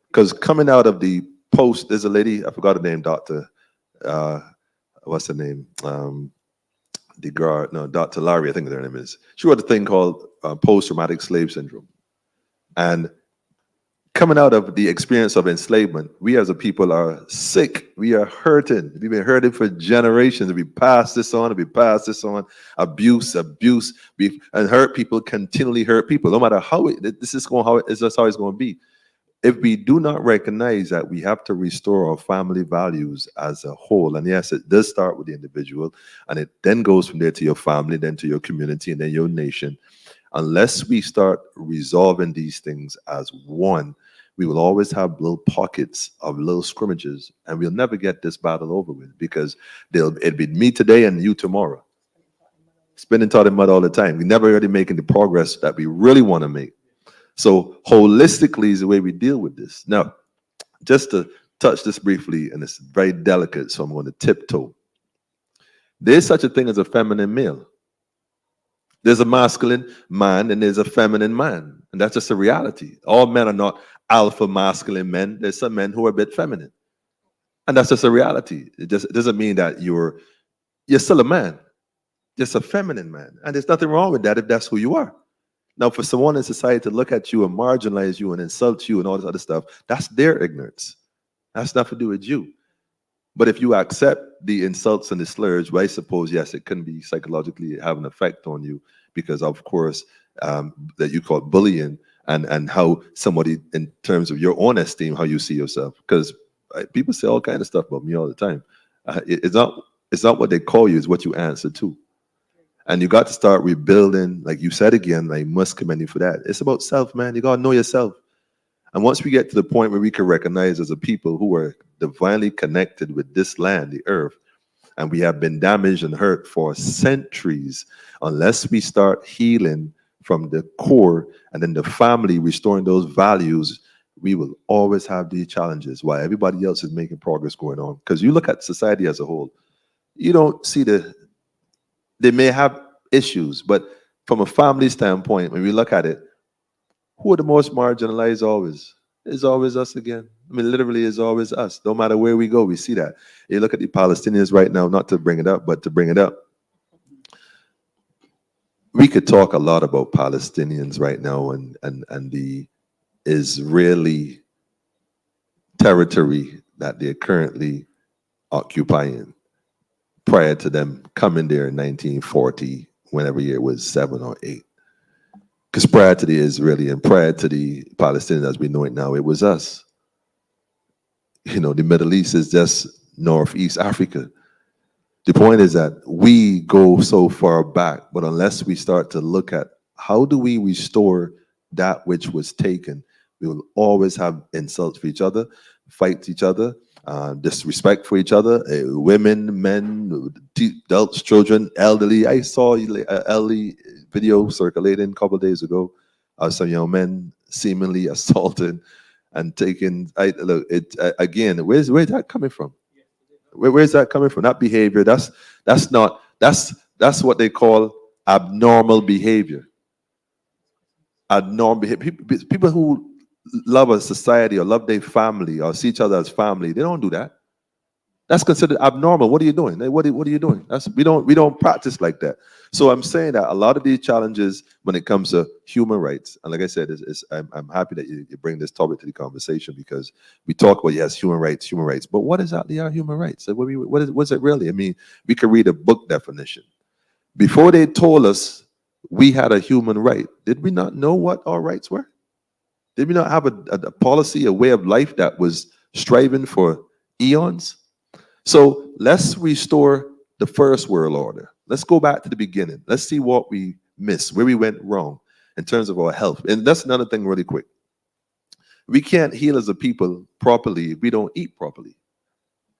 Because coming out of the post, there's a lady, I forgot her name, Dr. What's her name? Dr. Larry, I think her name is. She wrote a thing called post-traumatic slave syndrome. And coming out of the experience of enslavement, we as a people are sick. We are hurting. We've been hurting for generations. We pass this on, abuse, and hurt people continually hurt people. No matter how this is how it's going to be. if we do not recognize that we have to restore our family values as a whole, and yes, it does start with the individual, and it then goes from there to your family, then to your community, and then your nation. Unless we start resolving these things as one, we will always have little pockets of little scrimmages, and we'll never get this battle over with, because it'll be me today and you tomorrow. Spending thought in mud all the time. We never really making the progress that we really want to make. So holistically is the way we deal with this. Now, just to touch this briefly, and it's very delicate, so I'm going to tiptoe. There's such a thing as a feminine male. There's a masculine man and there's a feminine man. And that's just a reality. All men are not alpha masculine men. There's some men who are a bit feminine. And that's just a reality. It doesn't mean that you're still a man. Just a feminine man. And there's nothing wrong with that if that's who you are. Now, for someone in society to look at you and marginalize you and insult you and all this other stuff, that's their ignorance. That's nothing to do with you. But if you accept the insults and the slurs, well, I suppose, yes, it can be psychologically have an effect on you, because, of course, that you call bullying, and how somebody, in terms of your own esteem, how you see yourself. Because people say all kinds of stuff about me all the time. It's not what they call you, it's what you answer to. And you got to start rebuilding, like you said again, I must commend you for that. It's about self, man. You got to know yourself. And once we get to the point where we can recognize as a people who are divinely connected with this land, the earth, and we have been damaged and hurt for centuries, unless we start healing from the core and then the family restoring those values, we will always have these challenges while everybody else is making progress going on. Because you look at society as a whole, you don't see they may have issues, but from a family standpoint, when we look at it, who are the most marginalized always? It's always us again. I mean, literally, it's always us. No matter where we go, we see that. You look at the Palestinians right now, not to bring it up, but to bring it up. We could talk a lot about Palestinians right now and the Israeli territory that they're currently occupying prior to them coming there in 1940, whenever year it was, 7 or 8. Because prior to the Israeli and prior to the Palestinians as we know it now, it was us. You know, the Middle East is just Northeast Africa. The point is that we go so far back, but unless we start to look at how do we restore that which was taken, we will always have insults for each other, fight each other, disrespect for each other, women, men, adults, children, elderly. I saw an elderly video circulating a couple of days ago of some young men seemingly assaulted and taken. Again, where's that coming from? Where's that coming from? That behavior, that's what they call abnormal behavior. Abnormal behavior. People who love a society or love their family or see each other as family, they don't do that. That's considered abnormal. What are you doing? What are you doing? We don't practice like that. So I'm saying that a lot of these challenges when it comes to human rights, and like I said, I'm happy that you bring this topic to the conversation, because we talk about, yes, human rights, but what exactly are human rights? What's it really? I mean, we could read a book definition. Before they told us we had a human right, did we not know what our rights were? Did we not have a policy, a way of life that was striving for eons? So let's restore the first world order. Let's go back to the beginning. Let's see what we missed, where we went wrong in terms of our health. And that's another thing really quick. We can't heal as a people properly if we don't eat properly.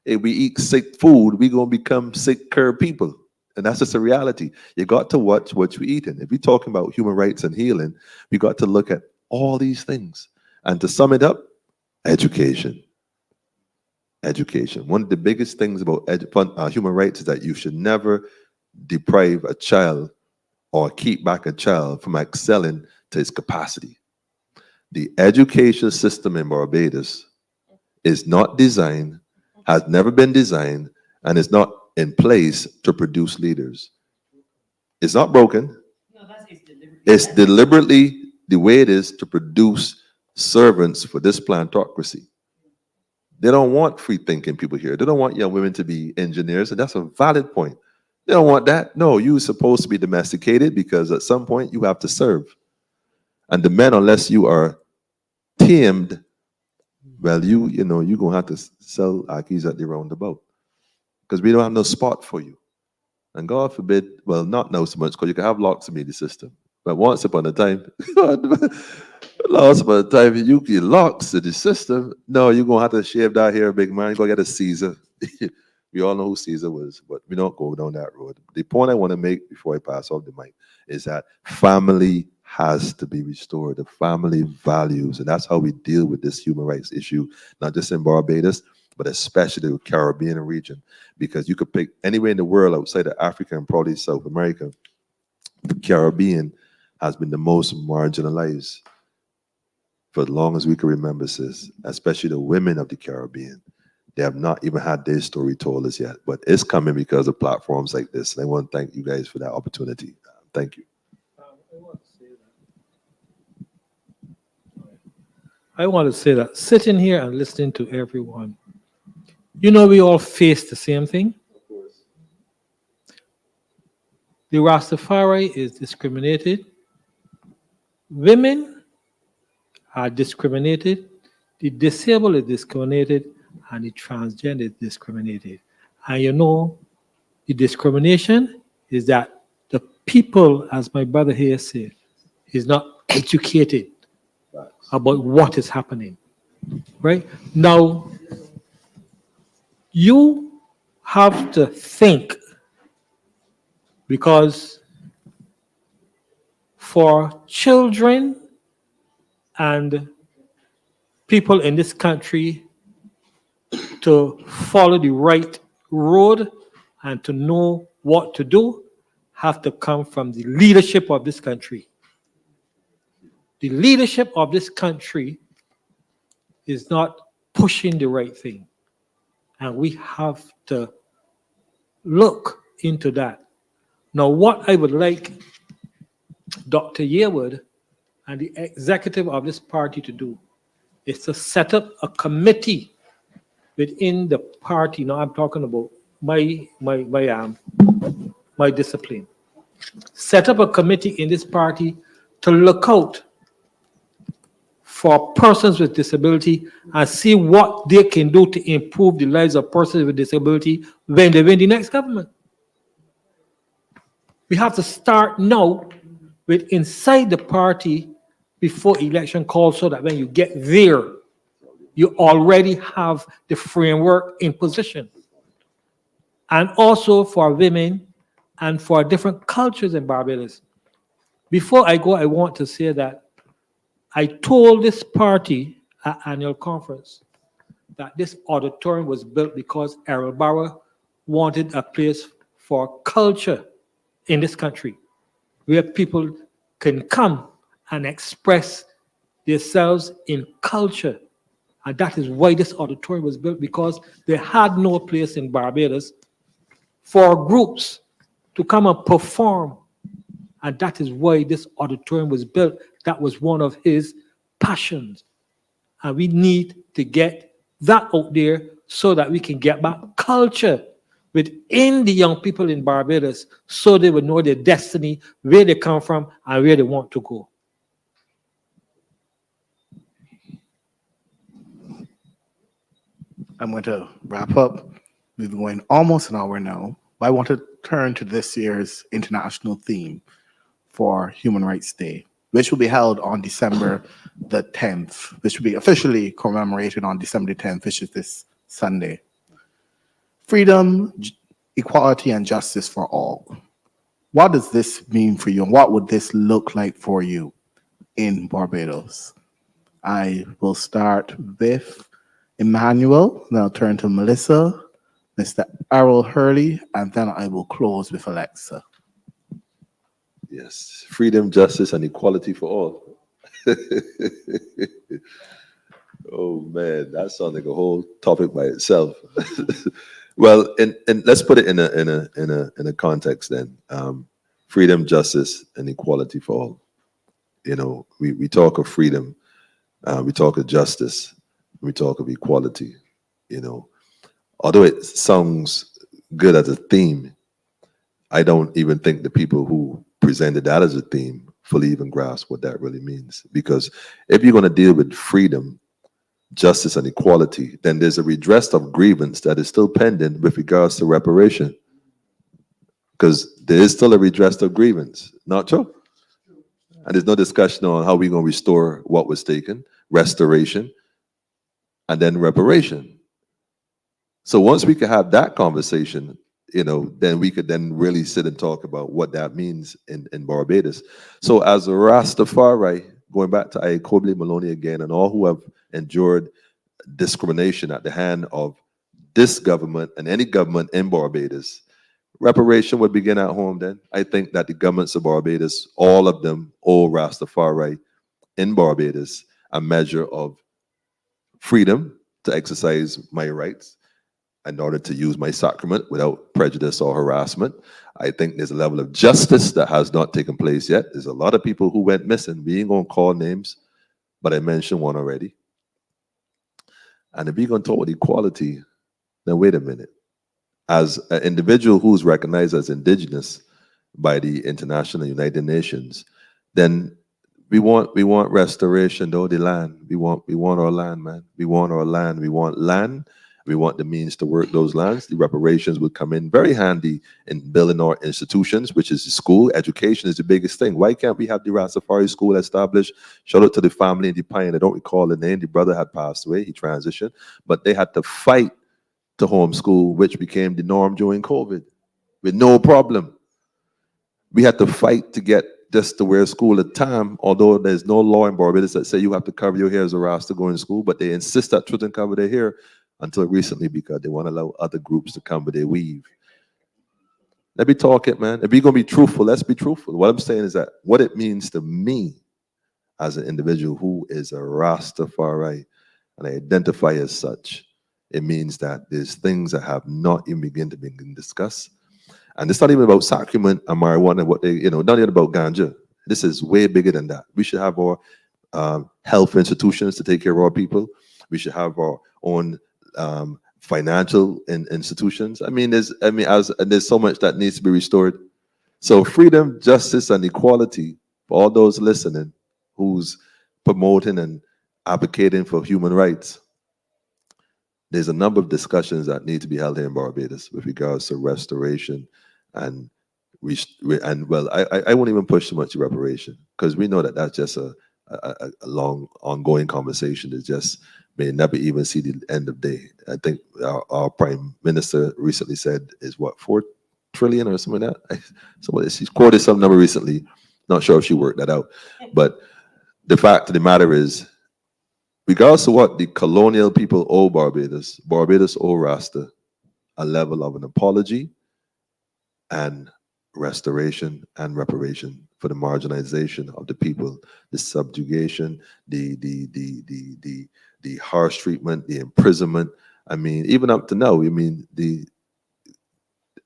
If we eat sick food, we're going to become sicker people. And that's just a reality. You got to watch what you're eating. If we're talking about human rights and healing, we got to look at all these things. And to sum it up, education. Education. One of the biggest things about human rights is that you should never deprive a child or keep back a child from excelling to his capacity. The education system in Barbados is not designed, has never been designed, and is not in place to produce leaders. It's not broken. It's deliberately the way it is to produce servants for this plantocracy. They don't want free thinking people here. They don't want young women to be engineers, and that's a valid point. They don't want that. No, you're supposed to be domesticated, because at some point you have to serve. And the men, unless you are tamed well, you know, you're gonna have to sell Akis at the roundabout because we don't have no spot for you. And God forbid, well, not now so much because you can have locks in the system. But once upon a time, once upon a time, you get locks in the system. No, you're gonna have to shave that hair, big man. You're gonna get a Caesar. We all know who Caesar was, but we don't go down that road. The point I want to make before I pass off the mic is that family has to be restored, the family values, and that's how we deal with this human rights issue, not just in Barbados, but especially the Caribbean region, because you could pick anywhere in the world outside of Africa and probably South America, the Caribbean has been the most marginalized for as long as we can remember, sis, especially the women of the Caribbean. They have not even had their story told us yet, but it's coming because of platforms like this. And I want to thank you guys for that opportunity. Thank you. I want to say that sitting here and listening to everyone, you know, we all face the same thing. The Rastafari is discriminated. Women are discriminated. The disabled is discriminated. And the transgender is discriminated. And you know, the discrimination is that the people, as my brother here said, is not educated about what is happening. Right? Now, you have to think, because for children and people in this country to follow the right road and to know what to do have to come from the leadership of this country. The leadership of this country is not pushing the right thing. And we have to look into that. Now, what I would like Dr. Yearwood and the executive of this party to do is to set up a committee within the party. Now I'm talking about my discipline. Set up a committee in this party to look out for persons with disability and see what they can do to improve the lives of persons with disability when they win the next government. We have to start now with inside the party before election calls, so that when you get there, you already have the framework in position. And also for women and for different cultures in Barbados. Before I go, I want to say that I told this party at annual conference that this auditorium was built because Errol Barrow wanted a place for culture in this country, where people can come and express themselves in culture. And that is why this auditorium was built, because they had no place in Barbados for groups to come and perform. And that is why this auditorium was built. That was one of his passions. And we need to get that out there so that we can get back culture within the young people in Barbados, so they would know their destiny, where they come from, and where they want to go. I'm going to wrap up. We've been going almost an hour now, but I want to turn to this year's international theme for Human Rights Day, which will be held on December the 10th, which will be officially commemorated on December the 10th, which is this Sunday. Freedom, equality, and justice for all. What does this mean for you, and what would this look like for you in Barbados? I will start with Emmanuel, then I'll turn to Melissa, Mr. Errol Hurley, and then I will close with Alexa. Yes, freedom, justice, and equality for all. Oh man, that sounds like a whole topic by itself. Well, and let's put it in a context then. Freedom, justice, and equality for all. You know, we talk of freedom, we talk of justice, we talk of equality. You know, although it sounds good as a theme, I don't even think the people who presented that as a theme fully even grasp what that really means. Because if you're going to deal with freedom, justice and equality, then there's a redress of grievance that is still pending with regards to reparation. Because there is still a redress of grievance, not true? And there's no discussion on how we're going to restore what was taken, restoration, and then reparation. So once we can have that conversation, then we could then really sit and talk about what that means in Barbados. So as a Rastafari, going back to Ayakobile Maloney again, and all who have endured discrimination at the hand of this government and any government in Barbados, reparation would begin at home then. I think that the governments of Barbados, all of them, owe Rastafari in Barbados a measure of freedom to exercise my rights in order to use my sacrament without prejudice or harassment. I think there's a level of justice that has not taken place yet. There's a lot of people who went missing. We ain't gonna call names, but I mentioned one already. And if we're gonna talk about equality, then wait a minute. As an individual who's recognized as indigenous by the International United Nations, then we want restoration, though, the land. We want our land, man. We want our land. We want land. We want the means to work those lands. The reparations would come in very handy in building our institutions, which is the school. Education is the biggest thing. Why can't we have the Rastafari school established? Shout out to the family in the Pine. I don't recall the name. The brother had passed away. He transitioned. But they had to fight to homeschool, which became the norm during COVID with no problem. We had to fight to get just to wear school at time, although there's no law in Barbados that say you have to cover your hair as a Rasta to go in school, but they insist that children cover their hair until recently because they want to allow other groups to come with their weave. Let me talk it, man. If we're going to be truthful, let's be truthful. What I'm saying is that what it means to me as an individual who is a Rastafari and I identify as such, it means that there's things that have not even begun to be discussed. And it's not even about sacrament and marijuana, what they, not even about ganja. This is way bigger than that. We should have our health institutions to take care of our people. We should have our own financial institutions. There's so much that needs to be restored. So freedom, justice, and equality for all those listening who's promoting and advocating for human rights. There's a number of discussions that need to be held here in Barbados with regards to restoration and I won't even push too much to reparation because we know that that's just a long ongoing conversation that just may never even see the end of day. I think our prime minister recently said is what, 4 trillion or something like that. She's quoted some number recently. Not sure if she worked that out, but the fact of the matter is, regardless of what the colonial people owe Barbados, Barbados owe Rasta a level of an apology and restoration and reparation for the marginalization of the people, the subjugation, the harsh treatment, the imprisonment. I mean, even up to now,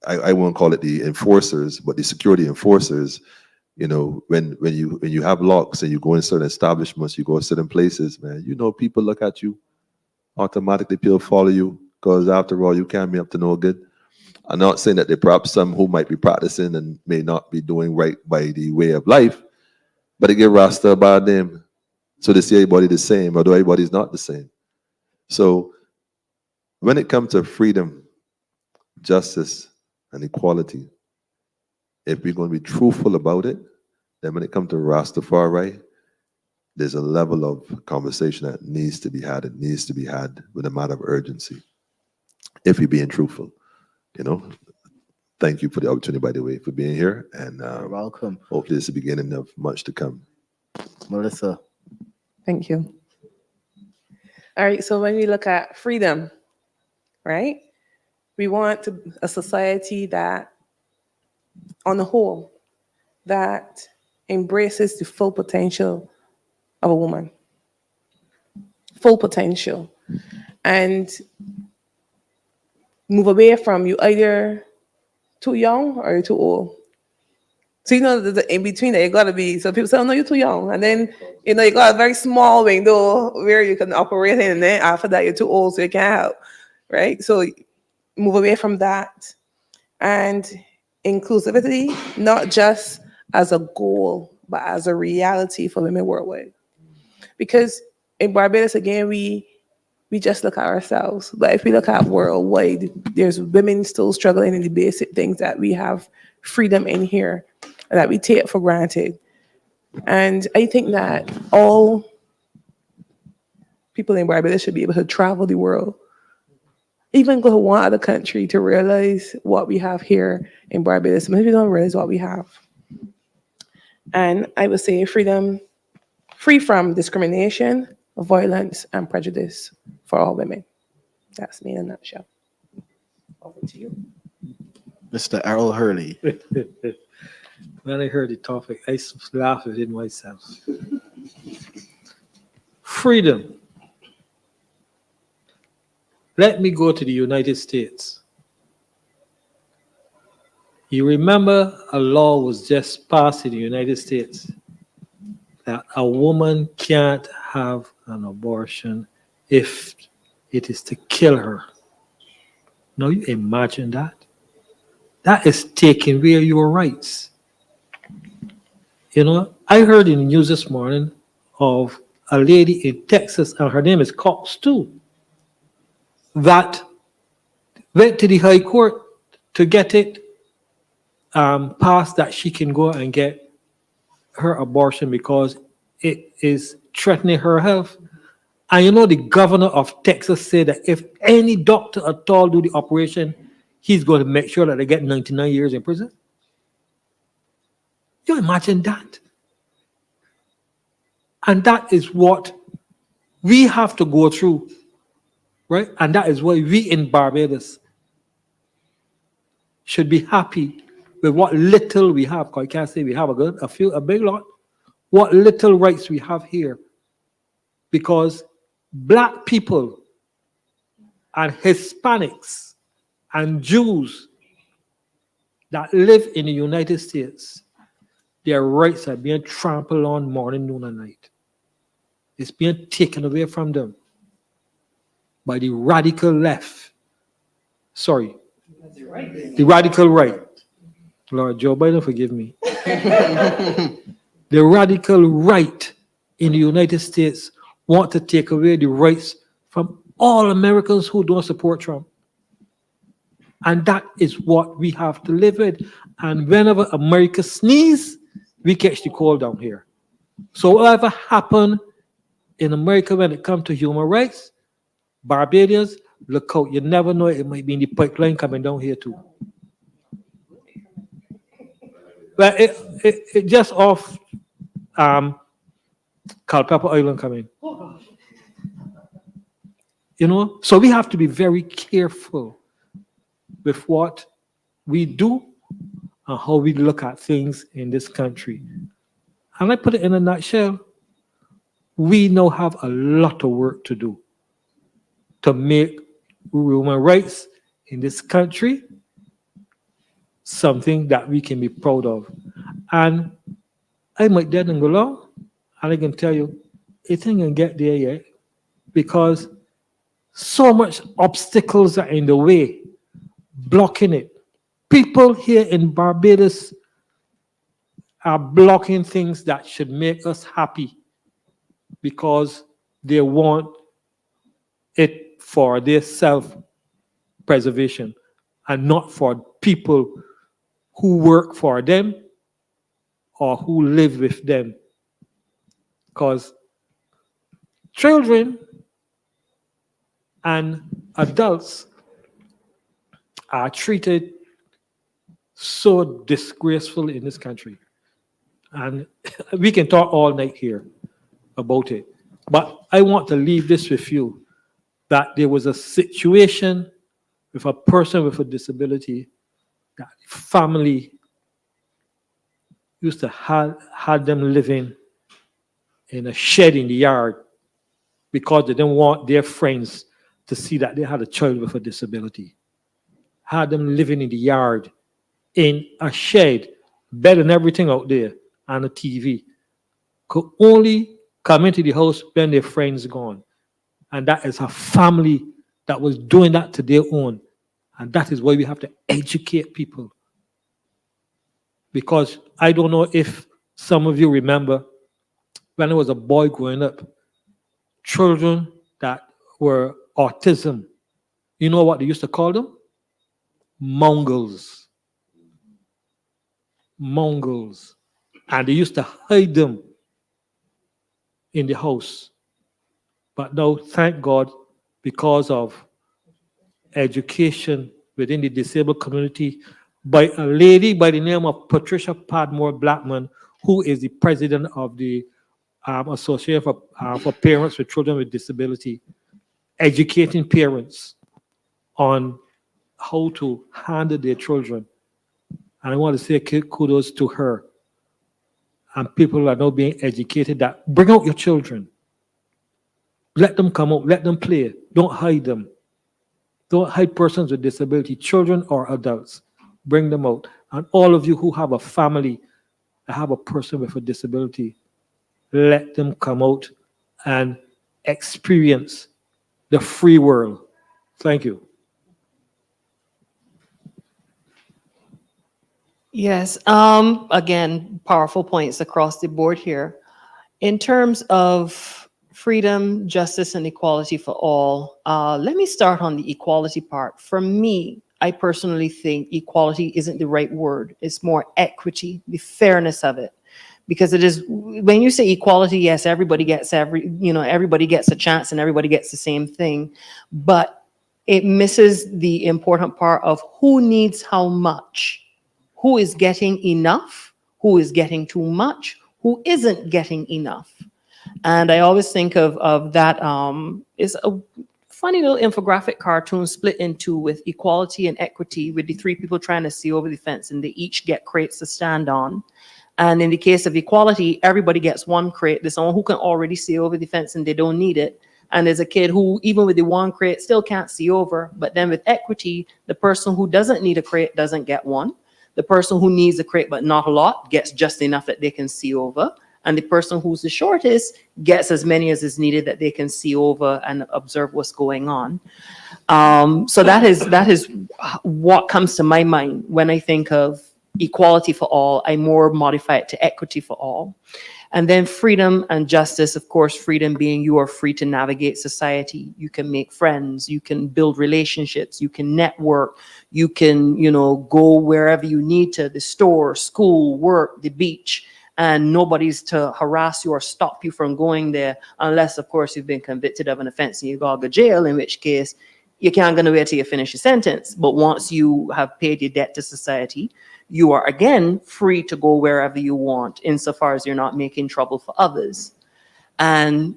I won't call it the enforcers, but the security enforcers. When you have locks and you go in certain establishments, you go in certain places, man, people look at you, automatically people follow you, because after all, you can't be up to no good. I'm not saying that there perhaps some who might be practicing and may not be doing right by the way of life, but they give Rasta a bad name. So they see everybody the same, although everybody's not the same. So when it comes to freedom, justice, and equality, if we're going to be truthful about it, then when it comes to Rastafari, there's a level of conversation that needs to be had. It needs to be had with a matter of urgency. If you're being truthful, Thank you for the opportunity, by the way, for being here. And You're welcome. hopefully it's the beginning of much to come. Melissa. Thank you. All right, so when we look at freedom, right, we want a society that, on the whole, that embraces the full potential of a woman. Full potential. And move away from you either too young or you're too old. So in between that, you gotta be. So people say, "Oh no, you're too young," and then you got a very small window where you can operate in, and then after that, you're too old, so you can't help, right? So move away from that, and inclusivity, not just as a goal, but as a reality for women worldwide. Because in Barbados, again, we we just look at ourselves. But if we look at worldwide, there's women still struggling in the basic things that we have freedom in here and that we take for granted. And I think that all people in Barbados should be able to travel the world, even go to one other country to realize what we have here in Barbados. Many people don't realize what we have. And I would say freedom, free from discrimination, violence, and prejudice for all women. That's me in a nutshell. Over to you. Mr. Errol Hurley. When I heard the topic, I laughed within myself. Freedom. Let me go to the United States. You remember a law was just passed in the United States that a woman can't have an abortion if it is to kill her. Now you imagine that? That is taking away your rights. You know, I heard in the news this morning of a lady in Texas, and her name is Cox too, that went to the High Court to get it passed that she can go and get her abortion because it is threatening her health. And you know, the governor of Texas said that if any doctor at all do the operation, he's going to make sure that they get 99 years in prison. You imagine that? And that is what we have to go through, right? And that is why we in Barbados should be happy with what little we have. Because I can't say we have a big lot. What little rights we have here. Because Black people and Hispanics and Jews that live in the United States, their rights are being trampled on morning, noon, and night. It's being taken away from them by the radical left. Sorry, the radical right. Lord Joe Biden, forgive me. The radical right in the United States want to take away the rights from all Americans who don't support Trump. And that is what we have to live with. And whenever America sneezes, we catch the cold down here. So whatever happened in America when it comes to human rights, Barbadians, look out. You never know, it might be in the pipeline coming down here too. But it just off Culpeper Island coming. You know, so we have to be very careful with what we do and how we look at things in this country. And I put it in a nutshell, we now have a lot of work to do to make human rights in this country something that we can be proud of. And I might dead and go along, and I can tell you, it ain't gonna get there yet because so much obstacles are in the way, blocking it. People here in Barbados are blocking things that should make us happy because they want it for their self-preservation and not for people who work for them or who live with them. Because children and adults are treated so disgraceful in this country. And we can talk all night here about it. But I want to leave this with you, that there was a situation with a person with a disability that family used to had them living in a shed in the yard because they didn't want their friends to see that they had a child with a disability. Had them living in the yard in a shed, bed and everything out there, and a TV. Could only come into the house when their friends gone. And that is a family that was doing that to their own. And that is why we have to educate people. Because I don't know if some of you remember when I was a boy growing up, children that were autism. You know what they used to call them? Mongols. Mongols. And they used to hide them in the house. But now, thank God, because of education within the disabled community by a lady by the name of Patricia Padmore Blackman, who is the president of the Association for Parents with Children with Disability, educating parents on how to handle their children. And I want to say kudos to her. And people are now being educated that bring out your children. Let them come out, let them play. Don't hide them. Don't hide persons with disability, children or adults. Bring them out. And all of you who have a family that have a person with a disability, let them come out and experience the free world. Thank you. Yes. Again, powerful points across the board here. In terms of freedom, justice, and equality for all, let me start on the equality part. For me, I personally think equality isn't the right word. It's more equity, the fairness of it. Because it is, when you say equality, yes, everybody gets everybody gets a chance and everybody gets the same thing. But it misses the important part of who needs how much. Who is getting enough, who is getting too much, who isn't getting enough. And I always think of that, it's a funny little infographic cartoon split in two with equality and equity, with the three people trying to see over the fence, and they each get crates to stand on. And in the case of equality, everybody gets one crate. There's someone who can already see over the fence and they don't need it. And there's a kid who, even with the one crate, still can't see over. But then with equity, the person who doesn't need a crate doesn't get one. The person who needs a crate but not a lot gets just enough that they can see over. And the person who's the shortest gets as many as is needed that they can see over and observe what's going on. So that is what comes to my mind when I think of equality for all. I more modify it to equity for all. And then freedom and justice, of course, freedom being you are free to navigate society. You can make friends, you can build relationships, you can network, you can, go wherever you need to, the store, school, work, the beach, and nobody's to harass you or stop you from going there, unless, of course, you've been convicted of an offense and you go to jail, in which case you can't go nowhere till you finish your sentence. But once you have paid your debt to society, you are again free to go wherever you want, insofar as you're not making trouble for others. And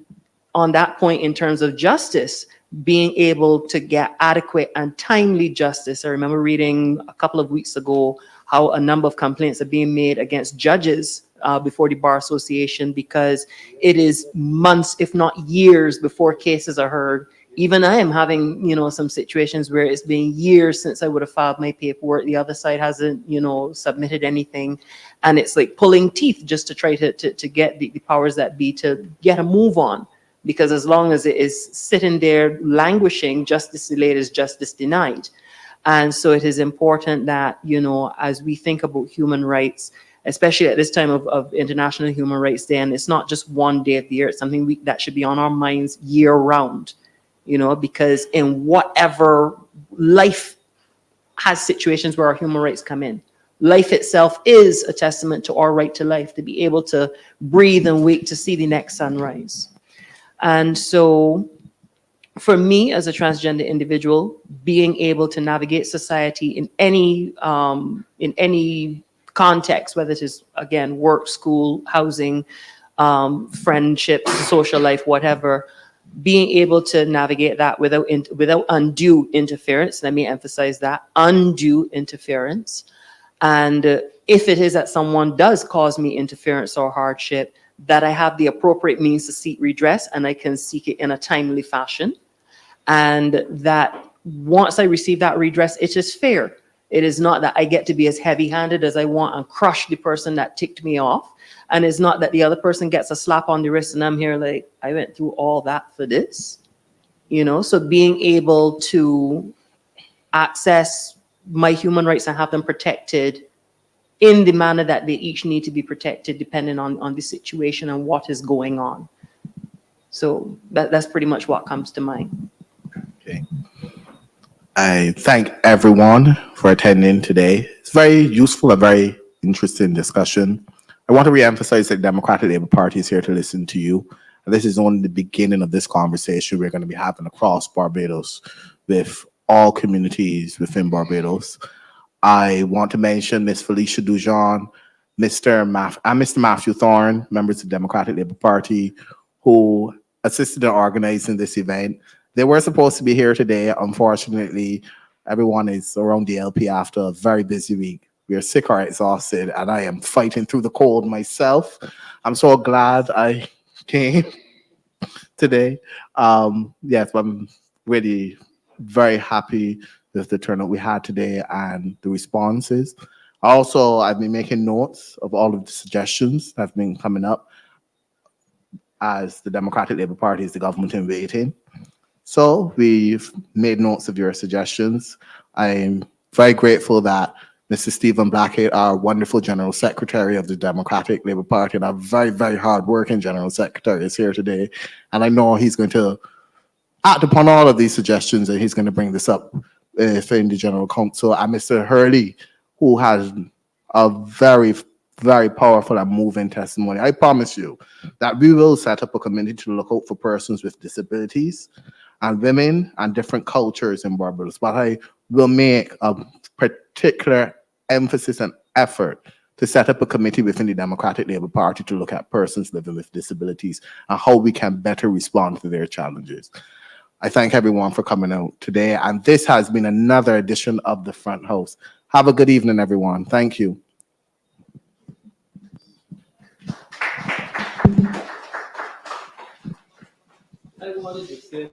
on that point, in terms of justice, being able to get adequate and timely justice. I remember reading a couple of weeks ago how a number of complaints are being made against judges before the Bar Association, because it is months, if not years, before cases are heard. Even I am having, some situations where it's been years since I would have filed my paperwork. The other side hasn't, submitted anything. And it's like pulling teeth just to try to get the powers that be to get a move on. Because as long as it is sitting there languishing, justice delayed is justice denied. And so it is important that, as we think about human rights, especially at this time of International Human Rights Day, and it's not just one day of the year, it's something that should be on our minds year round. Because in whatever, life has situations where our human rights come in. Life itself is a testament to our right to life, to be able to breathe and wait to see the next sunrise. And so for me as a transgender individual, being able to navigate society in any context, whether it is, again, work, school, housing, friendships, social life, whatever, being able to navigate that without undue interference. Let me emphasize that, undue interference. And if it is that someone does cause me interference or hardship, that I have the appropriate means to seek redress and I can seek it in a timely fashion. And that once I receive that redress, it is fair. It is not that I get to be as heavy-handed as I want and crush the person that ticked me off. And it's not that the other person gets a slap on the wrist and I'm here like, I went through all that for this. So being able to access my human rights and have them protected in the manner that they each need to be protected, depending on the situation and what is going on. So that's pretty much what comes to mind. Okay. I thank everyone for attending today. It's very useful, a very interesting discussion. I want to reemphasize that the Democratic Labour Party is here to listen to you. And this is only the beginning of this conversation we're going to be having across Barbados with all communities within Barbados. I want to mention Ms. Felicia Dujon, Mr. Matthew Thorne, members of the Democratic Labour Party, who assisted in organizing this event. They were supposed to be here today. Unfortunately, everyone is around the LP after a very busy week. We are sick or exhausted, and I am fighting through the cold myself. I'm so glad I came today. Yes, I'm really very happy with the turnout we had today and the responses. Also, I've been making notes of all of the suggestions that have been coming up as the Democratic Labour Party is the government in waiting. So we've made notes of your suggestions. I'm very grateful that Mr. Stephen Blackett, our wonderful General Secretary of the Democratic Labour Party, and our very, very hard-working General Secretary is here today. And I know he's going to act upon all of these suggestions, and he's going to bring this up in the General Council. And Mr. Hurley, who has a very, very powerful and moving testimony. I promise you that we will set up a committee to look out for persons with disabilities and women and different cultures in Barbados. But I will make a particular emphasis and effort to set up a committee within the Democratic Labour Party to look at persons living with disabilities and how we can better respond to their challenges. I thank everyone for coming out today, and this has been another edition of The Front House. Have a good evening, everyone. Thank you. I wanted to say